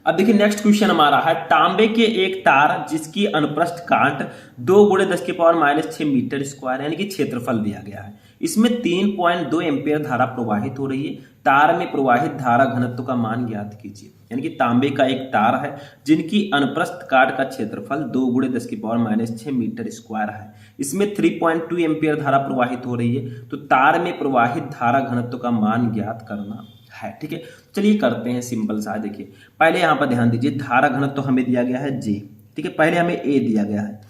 अब देखिए नेक्स्ट क्वेश्चन हमारा है, तांबे के एक तार जिसकी अनुप्रस्थ काट 2 × 10⁻⁻6 मीटर स्क्वायर यानी कि क्षेत्रफल दिया गया है, इसमें 3.2 एम्पियर धारा प्रवाहित हो रही है, तार में प्रवाहित धारा घनत्व का मान ज्ञात कीजिए। यानी कि तांबे का एक तार है जिनकी अनुप्रस्थ काट का क्षेत्रफल 2 × 10⁻⁻6 मीटर स्क्वायर है, इसमें 3.2 एम्पियर धारा प्रवाहित हो रही है, तो तार में प्रवाहित धारा घनत्व का मान ज्ञात करना है। ठीक है, चलिए करते हैं सिंपल सा। देखिए पहले यहाँ पर ध्यान दीजिए, धारा घनत्व तो हमें दिया गया है जे। ठीक है, पहले हमें ए दिया गया है।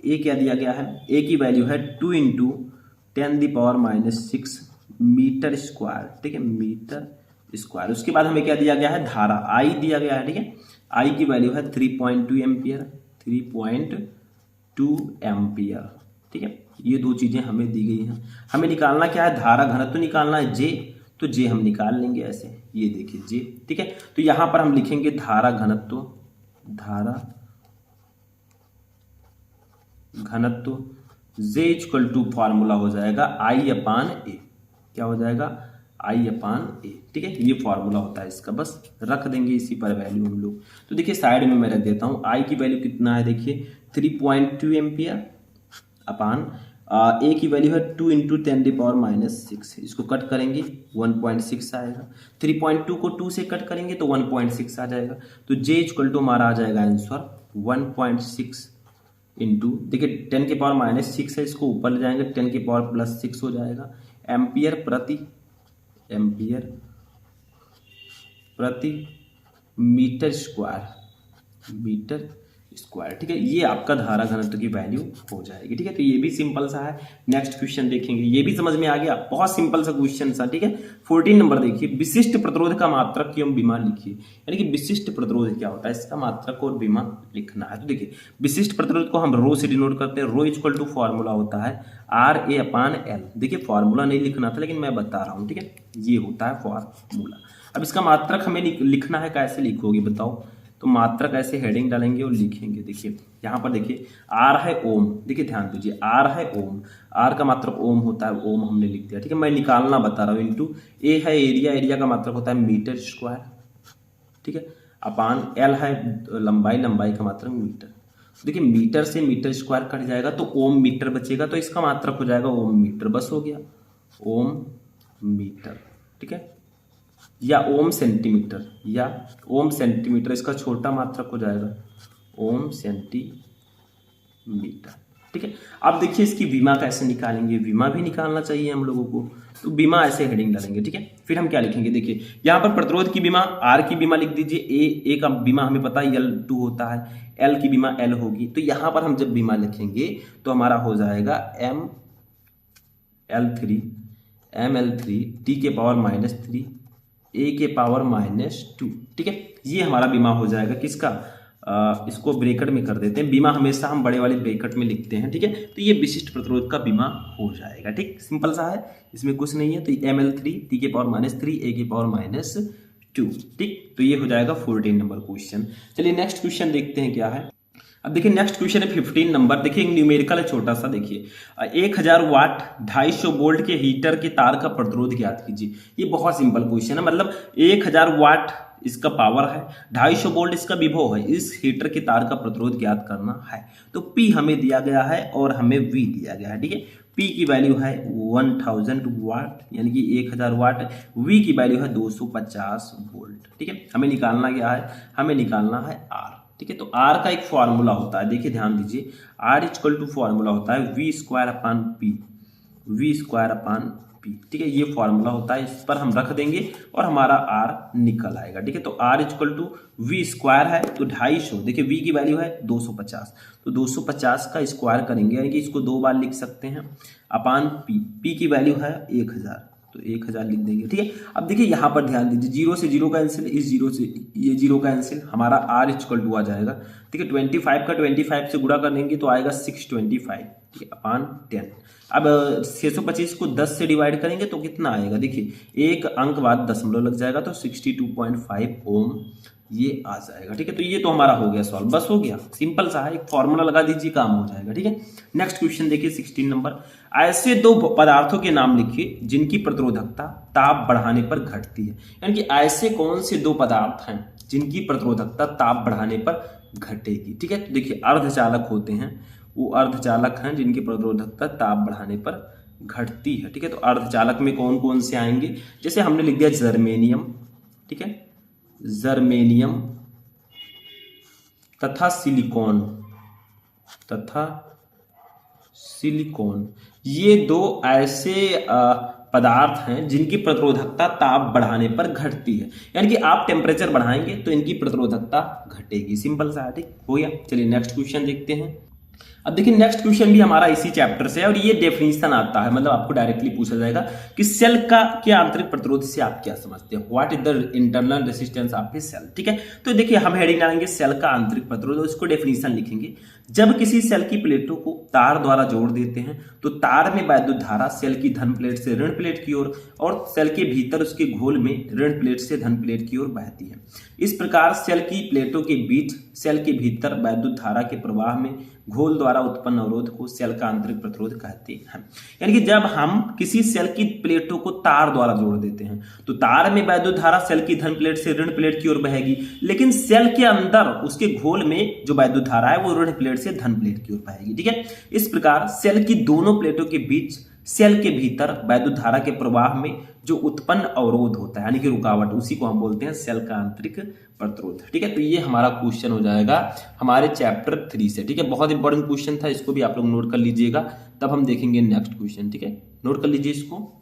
ए क्या दिया गया है? ए की वैल्यू है 2 × 10⁻⁻6 मीटर स्क्वायर। ठीक है, मीटर स्क्वायर। उसके बाद हमें क्या दिया गया है? धारा आई दिया गया है। ठीक है, आई की वैल्यू है 3.2 एम्पियर, 3.2 एम्पियर। ठीक है, ये दो चीजें हमें दी गई हैं। हमें निकालना क्या है? धारा घनत्व निकालना है जे, तो जे हम निकाल लेंगे ऐसे, ये देखिए जे। ठीक है, तो यहां पर हम लिखेंगे धारा घनत्व, धारा घनत्व जे इक्वल टू फॉर्मूला हो जाएगा I/A। क्या हो जाएगा? I/A। ठीक है, ये फॉर्मूला होता है इसका, बस रख देंगे इसी पर वैल्यू हम लोग। तो देखिए साइड में मैं रख देता हूं, I की वैल्यू कितना है? देखिए 3.2 एम्पियर अपान ए की वैल्यू है 2 × 10⁻⁻6। इसको कट करेंगे 1.6 आएगा। 3.2 को 2 से कट करेंगे तो 1.6 आ जाएगा। तो जे इक्वल टू हमारा आ जाएगा आंसर 1.6 इंटू, देखिए 10⁻⁻6 है, इसको ऊपर ले जाएंगे 10⁻+6 हो जाएगा एम्पियर प्रति मीटर स्क्वायर। ठीक है, ये आपका धारा घनत्व की वैल्यू हो जाएगी। ठीक है, तो ये भी सिंपल सा है। नेक्स्ट क्वेश्चन देखेंगे, ये भी समझ में आ गया, बहुत सिंपल सा क्वेश्चन सा। ठीक है, 14 नंबर देखिए, विशिष्ट प्रतिरोध का मात्रक एवं विमा लिखिए। यानी कि विशिष्ट प्रतिरोध क्या होता है, इसका मात्रक और विमा लिखना है। तो देखिए विशिष्ट प्रतिरोध को हम रो से डिनोट करते हैं। रो इक्वल टू फॉर्मूला होता है RA/L। देखिए फॉर्मूला नहीं लिखना था लेकिन मैं बता रहा हूँ। ठीक है, ये होता है फॉर्मूला। अब इसका मात्रक हमें लिखना है, कैसे लिखोगे बताओ? तो मात्रक ऐसे हेडिंग डालेंगे और लिखेंगे। देखिए यहाँ पर देखिए आर है ओम। देखिए ध्यान दीजिए, आर है ओम, आर का मात्रक ओम होता है, ओम हमने लिख दिया। ठीक है, मैं निकालना बता रहा हूँ। इंटू ए है एरिया, एरिया का मात्रक होता है मीटर स्क्वायर। ठीक है, अपान एल है लंबाई, लंबाई का मात्रक मीटर। देखिए मीटर से मीटर स्क्वायर कट जाएगा तो ओम मीटर बचेगा, तो इसका मात्रक हो जाएगा ओम मीटर। बस हो गया, ओम मीटर। ठीक है, या ओम सेंटीमीटर, या ओम सेंटीमीटर, इसका छोटा मात्रक हो जाएगा ओम सेंटीमीटर। ठीक है, अब देखिए इसकी विमा कैसे निकालेंगे? विमा भी निकालना चाहिए हम लोगों को, तो विमा ऐसे हेडिंग डालेंगे। ठीक है, फिर हम क्या लिखेंगे? देखिए यहाँ पर प्रतिरोध की विमा आर की विमा लिख दीजिए। ए का विमा हमें पता है L2 होता है, एल की विमा L होगी। तो यहाँ पर हम जब विमा लिखेंगे तो हमारा हो जाएगा ML3 टी के पावर -3 ए के पावर -2। ठीक है, ये हमारा बीमा हो जाएगा किसका? इसको ब्रैकेट में कर देते हैं। बीमा हमेशा हम बड़े वाले ब्रैकेट में लिखते हैं। ठीक है, तो ये विशिष्ट प्रतिरोध का बीमा हो जाएगा। ठीक, सिंपल सा है, इसमें कुछ नहीं है। तो ML3 टी के पावर -3 ए के पावर -2। ठीक, तो ये हो जाएगा 14 नंबर क्वेश्चन। चलिए नेक्स्ट क्वेश्चन देखते हैं क्या है। अब देखिए नेक्स्ट क्वेश्चन है 15 नंबर। देखिए न्यूमेरिकल है छोटा सा। देखिए 1000 वाट 250 वोल्ट के हीटर के तार का प्रतिरोध ज्ञात कीजिए। ये बहुत सिंपल क्वेश्चन है, मतलब 1000 वाट इसका पावर है, 250 वोल्ट इसका विभव है, इस हीटर के तार का प्रतिरोध ज्ञात करना है। तो P हमें दिया गया है और हमें V दिया गया है। ठीक है, P की वैल्यू है 1000 वाट यानी कि 1000 वाट, V की वैल्यू है 250 वोल्ट। ठीक है, हमें निकालना क्या है? हमें निकालना है R। ठीक है, तो R का एक फॉर्मूला होता है, देखिए ध्यान दीजिए, R इक्वल टू फॉर्मूला होता है V²/P, V²/P। ठीक है, ये फॉर्मूला होता है, इस पर हम रख देंगे और हमारा R निकल आएगा। ठीक है, तो R इक्वल टू V² है तो 250। देखिए V की वैल्यू है 250, तो 250 का स्क्वायर करेंगे यानी कि इसको 2 बार लिख सकते हैं, अपान P की वैल्यू है 1000, तो 1000 लिख देंगे। ठीक है, अब देखिए यहाँ पर ध्यान दीजिए, 0 से 0 कैंसिल, इस 0 से ये 0 कैंसिल, हमारा R इक्वल टू आ जाएगा। ठीक है, 25 का 25 से गुणा करेंगे तो आएगा 625। ठीक है, अपान 10। अब 625 को 10 से डिवाइड करेंगे तो कितना आएगा? देखिए एक अंक बाद दशमलव लग जाएगा तो 62.5 ओम ये आ जाएगा। ठीक है, तो ये तो हमारा हो गया सॉल्व, बस हो गया, सिंपल सा है, एक फॉर्मूला लगा दीजिए काम हो जाएगा। ठीक है, नेक्स्ट क्वेश्चन देखिए 16 नंबर। ऐसे दो पदार्थों के नाम लिखिए जिनकी प्रतिरोधकता ताप बढ़ाने पर घटती है। यानी कि ऐसे कौन से दो पदार्थ हैं जिनकी प्रतिरोधकता ताप बढ़ाने पर घटेगी। ठीक है, तो देखिए अर्धचालक होते हैं, वो अर्धचालक हैं जिनकी प्रतिरोधकता ताप बढ़ाने पर घटती है। ठीक है, तो अर्धचालक में कौन कौन से आएंगे, जैसे हमने लिख दिया जर्मेनियम, ठीक है, जर्मेनियम तथा सिलिकॉन, ये दो ऐसे पदार्थ हैं जिनकी प्रतिरोधकता ताप बढ़ाने पर घटती है, यानी कि आप टेम्परेचर बढ़ाएंगे तो इनकी प्रतिरोधकता घटेगी। सिंपल सा है, ठीक हो गया। चलिए नेक्स्ट क्वेश्चन देखते हैं। अब देखिए नेक्स्ट क्वेश्चन भी हमारा इसी चैप्टर से है और ये डेफिनेशन आता है, मतलब आपको डायरेक्टली पूछा जाएगा कि सेल का के आंतरिक प्रतिरोध से आप क्या समझते हैं, what is the internal resistance of a cell. ठीक है, तो देखिए हम हेडिंग डालेंगे सेल का आंतरिक प्रतिरोध और इसको डेफिनेशन लिखेंगे। जब किसी सेल की प्लेटों को तार द्वारा जोड़ देते हैं तो तार में वैद्युत धारा सेल की धन प्लेट से ऋण प्लेट की ओर और सेल के भीतर उसके घोल में ऋण प्लेट से धन प्लेट की ओर बहती है। इस प्रकार सेल की प्लेटों के बीच सेल के भीतर वैद्युत धारा के प्रवाह में घोल द्वारा उत्पन्न अवरोध को सेल का आंतरिक प्रतिरोध कहते हैं। यानी कि जब हम किसी सेल की प्लेटों को तार द्वारा जोड़ देते हैं तो तार में वैद्युत धारा सेल की धन प्लेट से ऋण प्लेट की ओर बहेगी, लेकिन सेल के अंदर उसके घोल में जो वैद्युत धारा है वो ऋण प्लेट से धन प्लेट की ओर बहेगी। ठीक है, इस प्रकार सेल की दोनों प्लेटों के बीच सेल के भीतर वैद्युत धारा के प्रवाह में जो उत्पन्न अवरोध होता है यानी कि रुकावट, उसी को हम बोलते हैं सेल का आंतरिक प्रतिरोध। ठीक है, तो ये हमारा क्वेश्चन हो जाएगा हमारे चैप्टर 3 से। ठीक है, बहुत इंपॉर्टेंट क्वेश्चन था, इसको भी आप लोग नोट कर लीजिएगा, तब हम देखेंगे नेक्स्ट क्वेश्चन। ठीक है, नोट कर लीजिए इसको।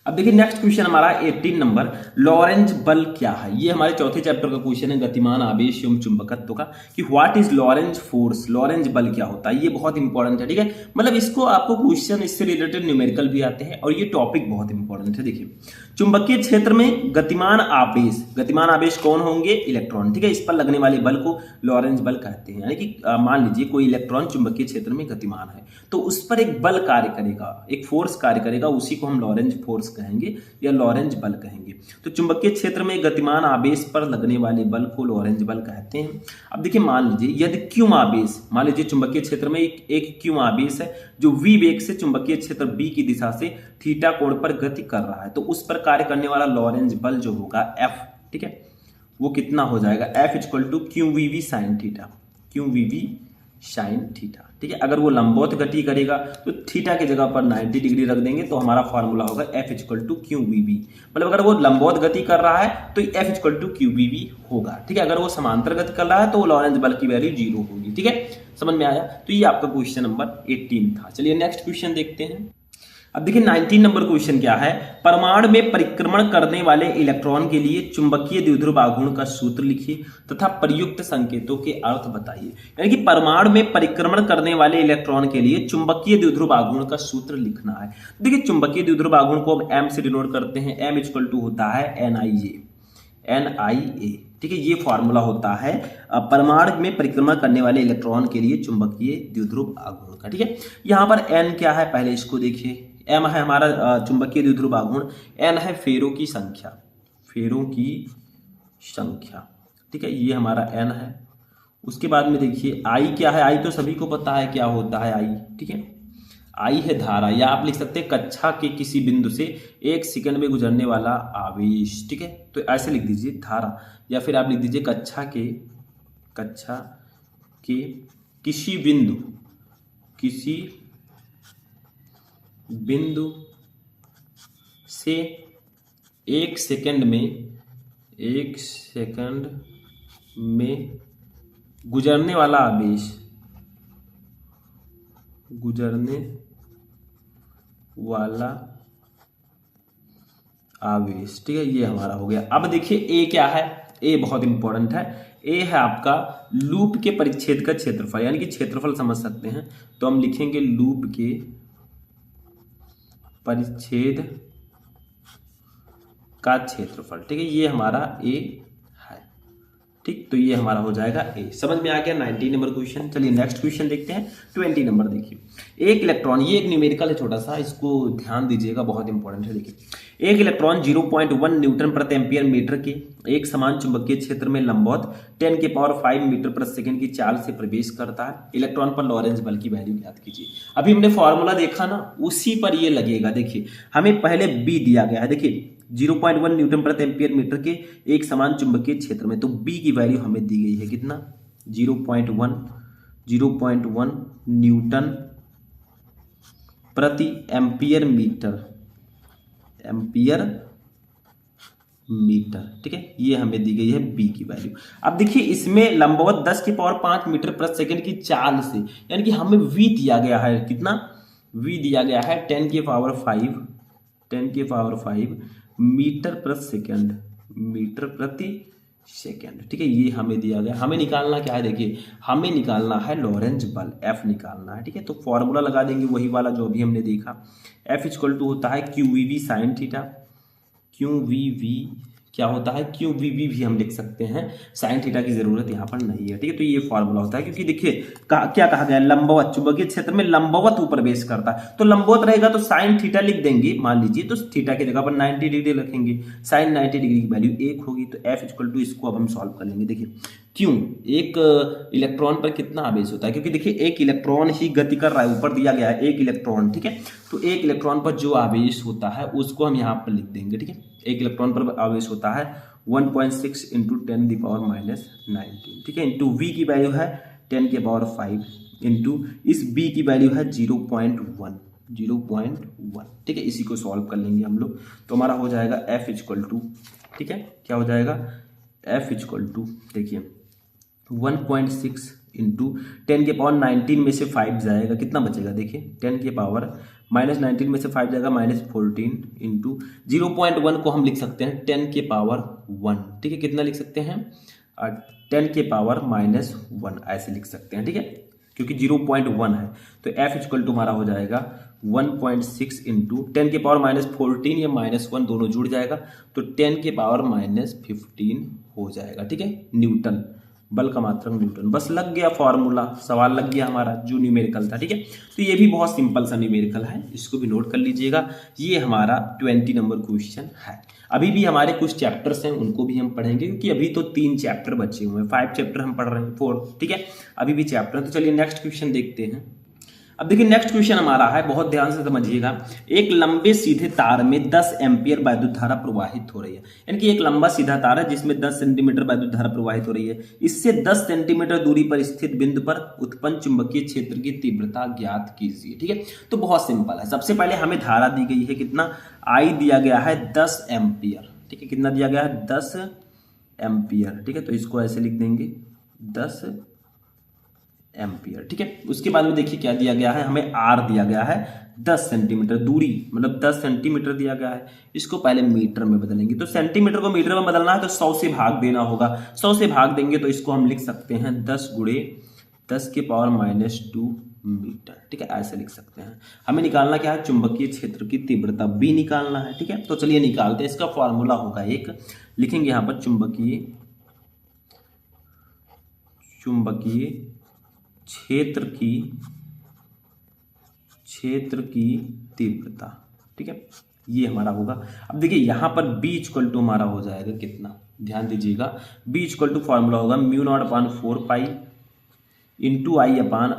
अब देखिए नेक्स्ट क्वेश्चन हमारा 18 नंबर, लॉरेंज बल क्या है। ये हमारे चौथे चैप्टर का क्वेश्चन है, गतिमान आवेश एवं चुंबकत्व का, कि what is Lorentz force, Lorentz बल क्या होता है। ये बहुत इंपॉर्टेंट है। ठीक है, मतलब इसको आपको क्वेश्चन इससे रिलेटेड न्यूमेरिकल भी आते हैं और ये टॉपिक बहुत इंपॉर्टेंट है। देखिए चुंबकीय क्षेत्र में गतिमान आवेश कौन होंगे, इलेक्ट्रॉन। ठीक है, इस पर लगने वाले बल को लॉरेंज बल कहते हैं। यानी कि मान लीजिए कोई इलेक्ट्रॉन चुंबकीय क्षेत्र में गतिमान है तो उस पर एक बल कार्य करेगा, एक फोर्स कार्य करेगा, उसी को हम लॉरेंज फोर्स कहेंगे या लॉरेंज बल कहेंगे। तो चुंबकीय क्षेत्र में गतिमान आवेश पर लगने वाले बल को लॉरेंज बल कहते हैं। अब देखिए मान लीजिए यदि क्यू आवेश, मान लीजिए चुंबकीय क्षेत्र में एक क्यू आवेश है जो v वेग से चुंबकीय क्षेत्र b की दिशा से थीटा कोण पर गति कर रहा है, तो उस पर कार्य करने वाला लॉरेंज बल जो होगा F, ठीक है, वो कितना हो जाएगा, F equal to Q V V sine theta, Q V V sine theta. ठीक है, अगर वो लंबवत गति करेगा तो थीटा की जगह पर 90 डिग्री रख देंगे तो हमारा फॉर्मूला होगा F equal to Q V V. मतलब अगर वो लंबवत गति कर रहा है तो F equal to Q V V होगा। ठीक है, अगर वो समांतर गति कर रहा है तो लॉरेंज बल की वैल्यू 0 होगी। ठीक है, समझ में आया। तो ये आपका क्वेश्चन नंबर 18 था। चलिए नेक्स्ट क्वेश्चन देखते हैं। अब देखिए 19 नंबर क्वेश्चन क्या है, परमाणु में परिक्रमण करने वाले इलेक्ट्रॉन के लिए चुंबकीय द्विध्रुव आघूर्ण का सूत्र लिखिए तथा प्रयुक्त संकेतों के अर्थ बताइए। यानी कि परमाणु में परिक्रमण करने वाले इलेक्ट्रॉन के लिए चुंबकीय द्विध्रुव आघूर्ण का सूत्र लिखना है। देखिए चुंबकीय द्विध्रुव आघूर्ण को हम M से डिनोट करते हैं, M इक्वल टू होता है NIA। ठीक है, ये फॉर्मूला होता है परमाणु में परिक्रमण करने वाले इलेक्ट्रॉन के लिए चुंबकीय द्विध्रुव आघूर्ण का। ठीक है, यहाँ पर N क्या है, पहले इसको देखिए। M है हमारा चुंबकीय द्विध्रुव आघूर्ण, N है फेरों की संख्या। ठीक है, ये हमारा N है। उसके बाद में देखिए I क्या है, I तो सभी को पता है क्या होता है I। ठीक है, I है धारा, या आप लिख सकते हैं कक्षा के किसी बिंदु से 1 सेकंड में गुजरने वाला आवेश। ठीक है, तो ऐसे लिख दीजिए धारा, या फिर आप लिख दीजिए कक्षा के किसी बिंदु से 1 सेकंड में गुजरने वाला आवेश। ठीक है, ये हमारा हो गया। अब देखिए ए क्या है, ए बहुत इंपॉर्टेंट है। ए है आपका लूप के परिच्छेद का क्षेत्रफल, यानी कि क्षेत्रफल समझ सकते हैं, तो हम लिखेंगे लूप के परिच्छेद का क्षेत्रफल। ठीक है, ये हमारा ए है। ठीक, तो ये हमारा हो जाएगा ए। समझ में आ गया 19 नंबर क्वेश्चन। चलिए नेक्स्ट क्वेश्चन देखते हैं। 20 नंबर देखिए, एक इलेक्ट्रॉन, ये एक न्यूमेरिकल है छोटा सा, इसको ध्यान दीजिएगा, बहुत इंपॉर्टेंट है। देखिए एक इलेक्ट्रॉन 0.1 न्यूटन प्रति एम्पियर मीटर के एक समान चुंबकीय क्षेत्र में लंबवत 10 की पावर 5 मीटर प्रति सेकंड की चाल से प्रवेश करता है। इलेक्ट्रॉन पर लॉरेंज बल की वैल्यू याद कीजिए। अभी हमने फॉर्मूला देखा ना, उसी पर ये लगेगा। देखिए हमें पहले बी दिया गया है, देखिए 0.1 न्यूटन प्रति एम्पियर मीटर के एक समान चुंबकीय क्षेत्र में। तो बी की वैल्यू हमें दी गई है कितना, 0.1 न्यूटन प्रति एम्पियर मीटर, ठीक है, ये हमें दी गई है बी की वैल्यू। अब देखिए इसमें लंबवत 10 की पावर 5 मीटर प्रति सेकंड की चाल से, यानी कि हमें वी दिया गया है कितना, वी दिया गया है 10 की पावर 5 मीटर प्रति सेकंड, ठीक है, ये हमें दिया गया। हमें निकालना क्या है, देखिए हमें निकालना है लॉरेंज बल, एफ निकालना है, ठीक है। तो फॉर्मूला लगा देंगे वही वाला जो भी हमने देखा, एफ इक्वल टू होता है Q V V sine theta, Q V V क्या होता है, क्यू वी वी भी हम लिख सकते हैं, साइन थीटा की जरूरत यहाँ पर नहीं है, ठीक है। तो ये फॉर्मूला होता है, क्योंकि देखिए क्या कहा गया, लंबवत, चुंबकीय क्षेत्र में लंबवत ऊपर बेस करता है, तो लंबवत रहेगा तो साइन थीटा लिख देंगे, मान लीजिए, तो थीटा की जगह पर 90 डिग्री रखेंगे, साइन 90 डिग्री की वैल्यू 1 होगी। तो एफ इक्वल टू, इसको अब हम सॉल्व कर लेंगे। देखिए क्यों, एक इलेक्ट्रॉन पर कितना आवेश होता है, क्योंकि देखिए एक इलेक्ट्रॉन ही गति कर रहा है, ऊपर दिया गया है एक इलेक्ट्रॉन, ठीक है। तो एक इलेक्ट्रॉन पर जो आवेश होता है उसको हम यहाँ पर लिख देंगे, ठीक है। एक इलेक्ट्रॉन पर आवेश होता है 1.6 इंटू 10⁻⁹, ठीक है, इंटू वी की वैल्यू है 10 की पावर 5 इंटू इस बी की वैल्यू है 0.1, ठीक है। इसी को सॉल्व कर लेंगे हम लोग, तो हमारा हो जाएगा एफ इक्वल टू, ठीक है, क्या हो जाएगा, एफ इक्वल टू, देखिए 1.6 इंटू 10 के पावर 19 में से 5 जाएगा, कितना बचेगा, देखिए 10 के पावर -19 में से 5 जाएगा -14 इंटू 0.1 को हम लिख सकते हैं 10 के पावर 1, ठीक है, कितना लिख सकते हैं 10 के पावर -1 ऐसे लिख सकते हैं, ठीक है, क्योंकि 0.1 है। तो एफ इक्वल टू हमारा हो जाएगा 1.6 इंटू 10 के पावर -14 या -1 दोनों जुड़ जाएगा, तो 10 के पावर -15 हो जाएगा, ठीक है, न्यूटन, बल का मात्रक न्यूटन। बस लग गया फॉर्मूला, सवाल लग गया हमारा जो न्यूमेरिकल था, ठीक है। तो ये भी बहुत सिंपल सा न्यूमेरिकल है, इसको भी नोट कर लीजिएगा। ये हमारा 20 नंबर क्वेश्चन है। अभी भी हमारे कुछ चैप्टर्स हैं, उनको भी हम पढ़ेंगे, क्योंकि अभी तो 3 चैप्टर बचे हुए हैं, 5 चैप्टर हम पढ़ रहे हैं, 4, ठीक है, अभी भी चैप्टर। तो चलिए नेक्स्ट क्वेश्चन देखते हैं। अब देखिए नेक्स्ट क्वेश्चन हमारा है, बहुत ध्यान से समझिएगा। एक लंबे सीधे तार में 10 एम्पियर वैद्युत धारा प्रवाहित हो रही है, यानी कि एक लंबा सीधा तार है जिसमें 10 सेंटीमीटर वैद्युत धारा प्रवाहित हो रही है। इससे 10 सेंटीमीटर दूरी पर स्थित बिंदु पर उत्पन्न चुंबकीय क्षेत्र की तीव्रता ज्ञात कीजिए, ठीक है। तो बहुत सिंपल है, सबसे पहले हमें धारा दी गई है कितना, आई दिया गया है 10 एम्पियर, ठीक है, कितना दिया गया है 10 एम्पियर, ठीक है। तो इसको ऐसे लिख देंगे 10 एम्पियर, ठीक है। उसके बाद में देखिए क्या दिया गया है, हमें आर दिया गया है 10 सेंटीमीटर दूरी, मतलब 10 सेंटीमीटर दिया गया है। इसको पहले मीटर में बदलेंगे, तो सेंटीमीटर को मीटर में बदलना है तो 100 से भाग देना होगा, 100 से भाग देंगे तो इसको हम लिख सकते हैं 10 गुणे 10 के पावर -2 मीटर, ठीक है, ऐसे लिख सकते हैं। हमें निकालना क्या है, चुंबकीय क्षेत्र की तीव्रता बी निकालना है, ठीक है। तो चलिए निकालते हैं। इसका फॉर्मूला होगा एक, लिखेंगे यहाँ पर चुंबकीय क्षेत्र की तीव्रता, ठीक है, ये हमारा होगा। अब देखिए यहाँ पर B इक्वल टू हमारा हो जाएगा कितना, ध्यान दीजिएगा, B इक्वल टू फॉर्मूला होगा μ0/4 pi into I upon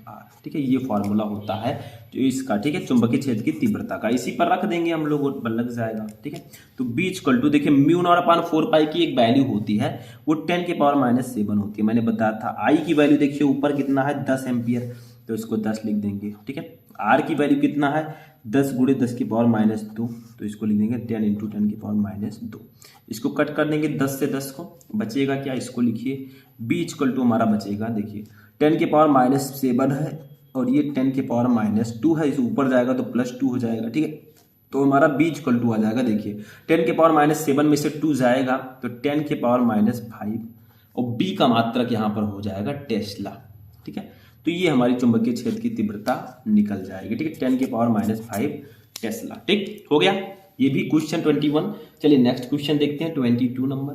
r, ठीक है, ये फॉर्मूला होता है जो इसका, ठीक है, चुंबकीय क्षेत्र की तीव्रता का। इसी पर रख देंगे हम लोग, बल लग जाएगा, ठीक है। तो B इक्वल टू, देखिए μ0/4 पाई की एक वैल्यू होती है, वो 10 के पावर -7 होती है, मैंने बताया था। I की वैल्यू देखिए ऊपर कितना है 10 एम्पियर, तो इसको 10 लिख देंगे, ठीक है। R की वैल्यू कितना है 10 गुणे 10 की पावर -2, तो इसको लिख देंगे 10 इंटू 10 की पावर -2। इसको कट कर देंगे 10 से 10 को, बचेगा क्या, इसको लिखिए B इक्वल टू हमारा बचेगा, देखिए 10 के पावर -7 है और ये 10 के पावर -2 है, इस ऊपर जाएगा तो +2 हो जाएगा, ठीक है। तो हमारा B इक्वल टू आ जाएगा, देखिए 10 के पावर -7 में से 2 जाएगा तो 10 के पावर -5 और B का मात्रक यहाँ पर हो जाएगा टेस्ला, ठीक है। तो ये हमारी चुंबकीय क्षेत्र की तीव्रता निकल जाएगी, ठीक है, 10 के पावर -5 टेस्ला, ठीक हो गया। ये भी क्वेश्चन 21। चलिए नेक्स्ट क्वेश्चन देखते हैं 22 नंबर।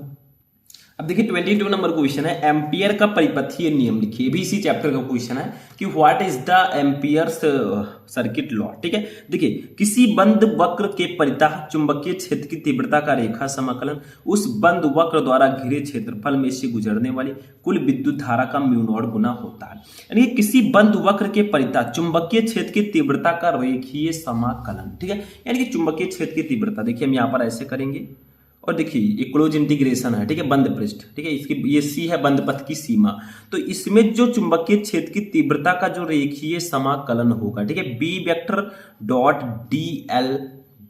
अब देखिए 22 नंबर क्वेश्चन है, एम्पियर का परिपथीय नियम लिखिए। भी इसी चैप्टर का क्वेश्चन है कि what is the amperes circuit law. ठीक है, देखिए किसी बंद वक्र के परितः चुंबकीय क्षेत्र की तीव्रता का रेखा समाकलन उस बंद वक्र द्वारा घिरे क्षेत्रफल में से गुजरने वाली कुल विद्युत धारा का म्यू नॉट गुना होता है। यानी किसी बंद वक्र के परितः चुंबकीय क्षेत्र की तीव्रता का रेखीय समाकलन। ठीक है, यानी कि चुंबकीय क्षेत्र की तीव्रता देखिए हम यहाँ पर ऐसे करेंगे और देखिए ये क्लोज इंटीग्रेशन है। ठीक है, बंद पृष्ठ। ठीक है, इसकी ये सी है बंद पथ की सीमा। तो इसमें जो चुंबकीय क्षेत्र की तीव्रता का जो रेखीय समाकलन होगा, ठीक है, B vector dot D L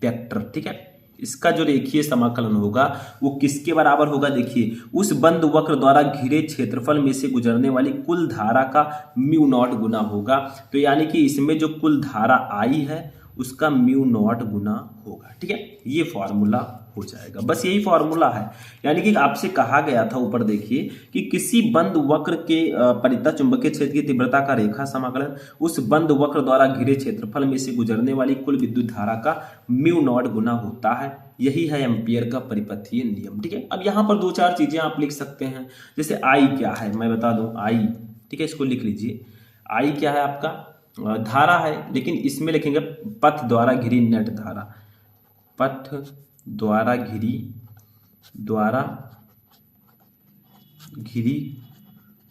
vector, ठीक है, इसका जो रेखीय समाकलन होगा वो किसके बराबर होगा, देखिए उस बंद वक्र द्वारा घिरे क्षेत्रफल में से गुजरने वाली कुल धारा का म्यू नॉट गुना होगा। तो यानी कि इसमें जो कुल धारा आई है उसका म्यू नॉट गुना होगा। ठीक है, ये फॉर्मूला हो जाएगा, बस यही फॉर्मूला है। यानी कि आपसे कहा गया था ऊपर देखिए कि किसी बंद वक्र के परितः चुंबकीय क्षेत्र की तीव्रता का रेखा समाकलन उस बंद वक्र द्वारा घिरे क्षेत्रफल में से गुजरने वाली कुल विद्युत धारा का म्यू नॉट गुना होता है। यही है एम्पियर का परिपथीय नियम। ठीक है, अब यहाँ पर दो चार चीजें आप लिख सकते हैं, जैसे आई क्या है मैं बता दूं, आई, ठीक है, इसको लिख लीजिए। आई क्या है आपका धारा है, लेकिन इसमें लिखेंगे पथ द्वारा घिरी नेट धारा, पथ द्वारा घिरी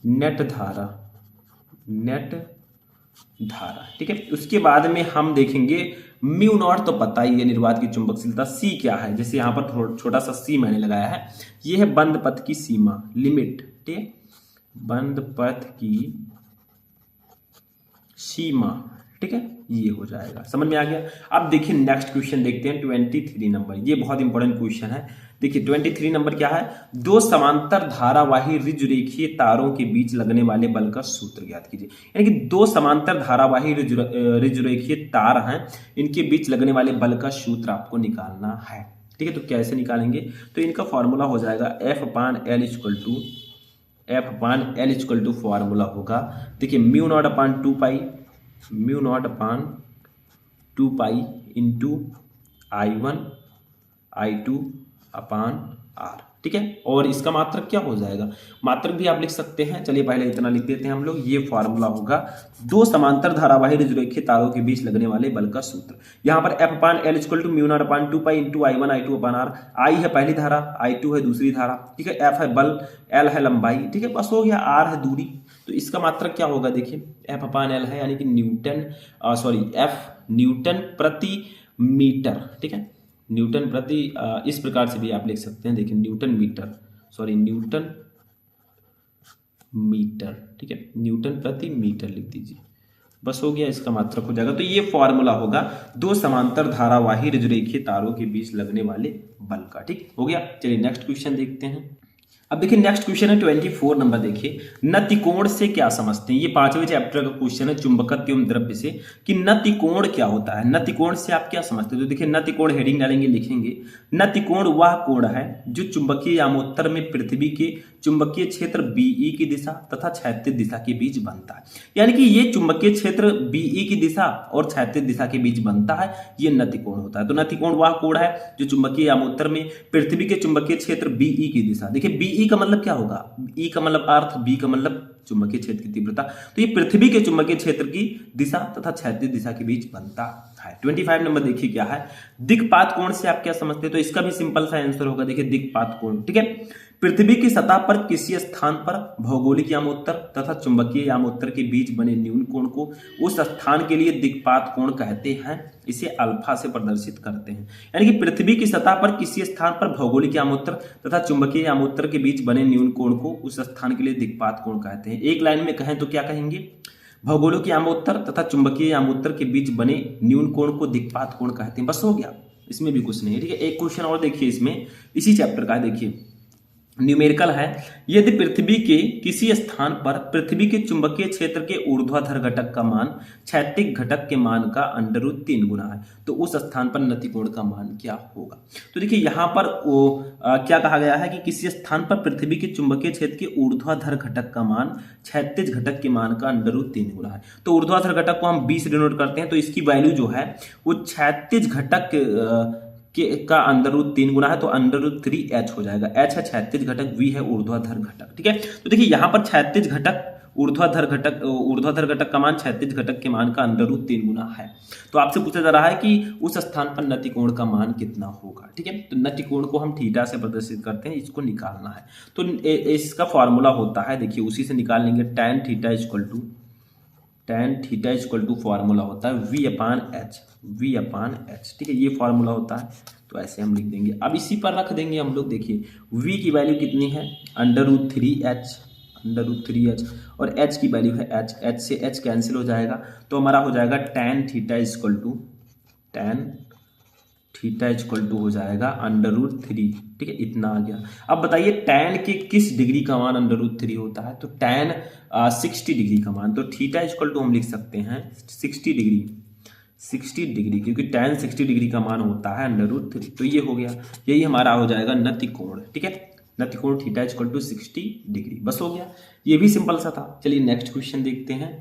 नेट धारा, नेट धारा। ठीक है, उसके बाद में हम देखेंगे म्यू नॉट तो पता ही है, निर्वात की चुंबकशीलता। सी क्या है, जैसे यहां पर छोटा सा सी मैंने लगाया है, ये है बंद पथ की सीमा, लिमिट। ठीक है, बंद पथ की सीमा। ठीक है, ये हो जाएगा, समझ में आ गया। अब देखिए नेक्स्ट क्वेश्चन देखते हैं 23 नंबर, ये बहुत इंपॉर्टेंट क्वेश्चन है। देखिए 23 नंबर क्या है, दो समांतर धारावाही ऋजुरेखीय तारों के बीच लगने वाले बल का सूत्र ज्ञात कीजिए। यानी कि दो समांतर धारावाही ऋजुरेखीय तार हैं, इनके बीच लगने वाले बल का सूत्र आपको निकालना है। ठीक है, तो कैसे निकालेंगे, तो इनका फॉर्मूला हो जाएगा F/L इक्वल टू फॉर्मूला होगा, देखिए mu naught upon 2 pi into I1 I2 upon R। ठीक है, और इसका मात्रक क्या हो जाएगा, मात्रक भी आप लिख सकते हैं, चलिए पहले इतना लिख देते हैं हम लोग। ये फॉर्मूला होगा दो समांतर धारावाही ऋजुरेखीय तारों के बीच लगने वाले बल का सूत्र। यहाँ पर F/L equal to mu naught upon 2 pi into I1 I2 upon R। I है पहली धारा, I2 है दूसरी धारा। ठीक है, F है बल, L है लंबाई। ठीक है, बस हो गया, R है दूरी। तो इसका मात्रक क्या होगा, देखिए F/L है यानी कि F न्यूटन प्रति मीटर। ठीक है, न्यूटन प्रति इस प्रकार से भी आप लिख सकते हैं, देखिए न्यूटन मीटर। ठीक है, न्यूटन प्रति मीटर लिख दीजिए, बस हो गया, इसका मात्रक हो जाएगा। तो ये फॉर्मूला होगा दो समांतर धारावाही ऋजुरेखीय तारों के बीच लगने वाले बल का। ठीक हो गया, चलिए नेक्स्ट क्वेश्चन देखते हैं। अब देखिए नेक्स्ट क्वेश्चन है 24 नंबर, देखिए नतिकोण से क्या समझते हैं। ये 5वें चैप्टर का क्वेश्चन है चुंबकत्व एवं द्रव्य से, कि नतिकोण क्या होता है, नतिकोण से आप क्या समझते हैं। तो देखिए नतिकोण हेडिंग डालेंगे, लिखेंगे नतिकोण वह कोण है जो चुंबकीय यामोत्तर में पृथ्वी के चुंबकीय क्षेत्र BE की दिशा तथा क्षैतिज दिशा के बीच बनता है। यानी कि ये चुंबकीय क्षेत्र BE की दिशा और क्षैतिज दिशा के बीच बनता है, ये नतिकोण होता है। तो नतिकोण वह कोण है जो चुंबकीय यामोत्तर में पृथ्वी के चुंबकीय क्षेत्र BE की दिशा, देखिए BE का मतलब क्या होगा, E का मतलब अर्थ, B का मतलब चुंबकीय क्षेत्र की तीव्रता। तो ये पृथ्वी के चुंबकीय क्षेत्र की दिशा तथा क्षैतिज दिशा के बीच बनता है। 25 नंबर देखिए क्या है, दिक्पात कोण से आप क्या समझते हैं। तो इसका भी सिंपल सा आंसर होगा, देखिए दिक्पात कोण। ठीक है, पृथ्वी की सतह पर किसी स्थान पर भौगोलिक यामोत्तर तथा चुंबकीय यामोत्तर के बीच बने न्यून कोण को उस स्थान के लिए दिक्पात कोण कहते हैं। इसे अल्फा से प्रदर्शित करते हैं। यानी कि पृथ्वी की सतह पर किसी स्थान पर भौगोलिक यामोत्तर तथा चुंबकीय यामोत्तर के बीच बने न्यून कोण को उस स्थान के लिए दिक्पात कोण कहते हैं। एक लाइन में कहें तो क्या कहेंगे, भौगोलिक यामोत्तर तथा चुंबकीय यामोत्तर के बीच बने न्यून कोण को दिक्पात कोण कहते हैं, बस हो गया, इसमें भी कुछ नहीं है। ठीक है, एक क्वेश्चन और देखिए, इसमें इसी चैप्टर का देखिए, न्यूमेरिकल है, यदि पृथ्वी के किसी स्थान पर पृथ्वी के चुंबकीय क्षेत्र के ऊर्ध्वाधर घटक का मान क्षैतिज घटक के मान का √3 गुना है, तो उस स्थान पर नतिकोण का मान क्या होगा। तो देखिए यहाँ पर क्या कहा गया है कि किसी स्थान पर पृथ्वी के चुंबकीय क्षेत्र के ऊर्ध्वाधर घटक का मान क्षैतिज घटक के मान का √3 गुना है। तो ऊर्ध्वाधर घटक को हम 20 डिनोट करते हैं, तो इसकी वैल्यू जो है वो क्षैतिज घटक का अंडर रूट 3 गुना है तो अंडर रूट 3h हो जाएगा। h है क्षैतिज घटक, v है ऊर्ध्वाधर घटक। ठीक है, तो देखिए यहाँ पर क्षैतिज घटक ऊर्ध्वाधर घटक का मान क्षैतिज घटक के मान का अंडर रूट 3 गुना है। तो आपसे पूछा जा रहा है कि उस स्थान पर नतिकोण का मान कितना होगा। ठीक है, तो नतिकोण को हम थीटा से प्रदर्शित करते हैं, इसको निकालना है। तो इसका फॉर्मूला होता है, देखिए उसी से निकाल लेंगे। tan theta equal to formula होता है v अपान एच। ठीक है, ये फॉर्मूला होता है, तो ऐसे हम लिख देंगे। अब इसी पर रख देंगे हम लोग। देखिए v की वैल्यू कितनी है, अंडर रूट 3h और h की वैल्यू है h से h कैंसिल हो जाएगा, तो हमारा हो जाएगा tan थीटा इक्वल टू हो जाएगा अंडर रूट 3। ठीक है, इतना आ गया। अब बताइए tan के किस डिग्री का मान अंडर रूट 3 होता है, तो tan 60 डिग्री का मान, तो थीटा इक्वल टू हम लिख सकते हैं 60 डिग्री, क्योंकि tan 60 डिग्री का मान होता है अंडर रूट 3। तो ये हो गया, यही हमारा हो जाएगा नतिकोण। ठीक है, नतिकोण थीटा इक्वल टू 60 डिग्री। बस हो गया, ये भी सिंपल सा था। चलिए नेक्स्ट क्वेश्चन देखते हैं।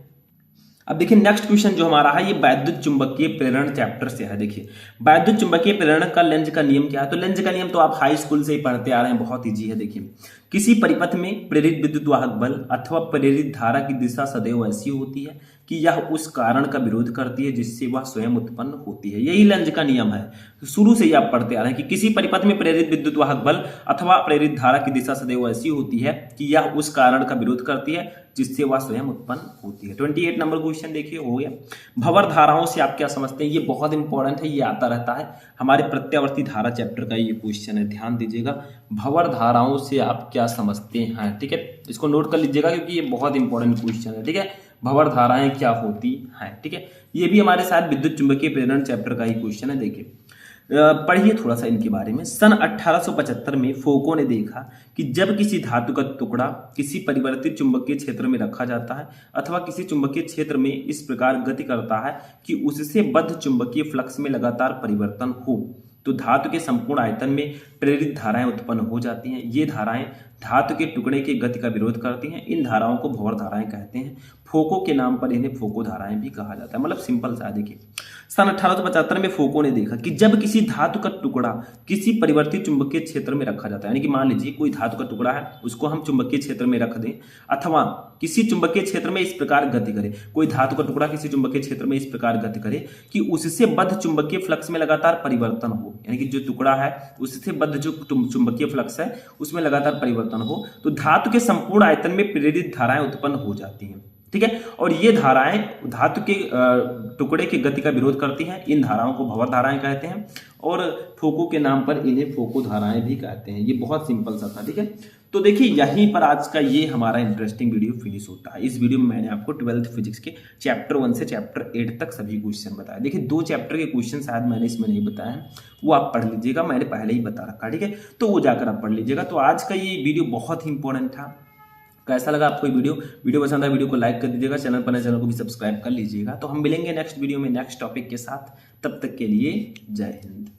अब देखिए नेक्स्ट क्वेश्चन जो हमारा है ये वैद्युत चुंबकीय प्रेरण चैप्टर से है। देखिए वैद्युत चुंबकीय प्रेरण का लेंज का नियम क्या है, तो लेंज का नियम तो आप हाई स्कूल से ही पढ़ते आ रहे हैं, बहुत इजी है। देखिए किसी परिपथ में प्रेरित विद्युत वाहक बल अथवा प्रेरित धारा की दिशा सदैव ऐसी होती है कि यह उस कारण का विरोध करती है जिससे वह स्वयं उत्पन्न होती है। यही लेंज का नियम है, शुरू से ही आप पढ़ते आ रहे हैं कि किसी परिपथ में प्रेरित विद्युत वाहक बल अथवा प्रेरित धारा की दिशा सदैव ऐसी होती है कि यह उस कारण का विरोध करती है जिससे वह स्वयं उत्पन्न होती है। 28 नंबर क्वेश्चन देखिए हो गया। भंवर धाराओं से आप क्या समझते हैं, ये बहुत इंपॉर्टेंट है, ये आता रहता है हमारे प्रत्यावर्ती धारा चैप्टर का ये क्वेश्चन है, ध्यान दीजिएगा। भंवर धाराओं से आप क्या समझते हैं, ठीक है, इसको नोट कर लीजिएगा क्योंकि ये बहुत इंपॉर्टेंट क्वेश्चन है। ठीक है, भंवर धाराएं क्या होती हैं। ठीक है, ये भी हमारे साथ विद्युत चुंबकीय प्रेरण चैप्टर का ही क्वेश्चन है। देखिए पढ़िए थोड़ा सा इनके बारे में। सन 1875 में फोको ने देखा कि जब किसी धातु का टुकड़ा किसी परिवर्तित चुंबकीय क्षेत्र में रखा जाता है अथवा किसी चुंबकीय क्षेत्र में इस प्रकार गति करता है कि उससे बद्ध चुंबकीय फ्लक्स में लगातार परिवर्तन हो, तो धातु के संपूर्ण आयतन में प्रेरित धाराएं उत्पन्न हो जाती हैं। ये धाराएं धातु के टुकड़े की गति का विरोध करती हैं। इन धाराओं को भंवर धाराएं कहते हैं। फोको के नाम पर इन्हें फोको धाराएं भी कहा जाता है। मतलब सिंपल सा देखिए, सन 1875 में फोको ने देखा कि जब किसी धातु का टुकड़ा किसी परिवर्तित चुंबकीय क्षेत्र में रखा जाता है, यानी कि मान लीजिए कोई धातु का टुकड़ा है, उसको हम चुंबकीय क्षेत्र में रख दें अथवा किसी चुंबकीय क्षेत्र में इस प्रकार गति करे, कोई धातु का टुकड़ा किसी चुंबकीय क्षेत्र में इस प्रकार गति करे कि उससे बद्ध चुंबकीय फ्लक्स में लगातार परिवर्तन हो, यानी कि जो टुकड़ा है उससे बद्ध जो चुंबकीय फ्लक्स है उसमें लगातार परिवर्तन हो, तो धातु के संपूर्ण आयतन में प्रेरित धाराएं उत्पन्न हो जाती हैं। ठीक है, और ये धाराएं धातु के टुकड़े की गति का विरोध करती हैं। इन धाराओं को भंवर धाराएं कहते हैं और फोको के नाम पर इन्हें फोको धाराएं भी कहते हैं। ये बहुत सिंपल सा था। ठीक है, तो देखिए यहीं पर आज का ये हमारा इंटरेस्टिंग वीडियो फिनिश होता है। इस वीडियो में मैंने आपको 12th फिजिक्स के चैप्टर 1 से चैप्टर 8 तक सभी क्वेश्चन बताए। देखिए 2 चैप्टर के क्वेश्चन शायद मैंने इसमें नहीं बताया है, वो आप पढ़ लीजिएगा, मैंने पहले ही बता रखा। ठीक है, तो वो जाकर आप पढ़ लीजिएगा। तो आज का ये वीडियो बहुत ही इंपॉर्टेंट था। कैसा लगा आपको वीडियो पसंद आया वीडियो को लाइक कर दीजिएगा, चैनल पर नए चैनल को भी सब्सक्राइब कर लीजिएगा। तो हम मिलेंगे नेक्स्ट वीडियो में नेक्स्ट टॉपिक के साथ, तब तक के लिए जय हिंद।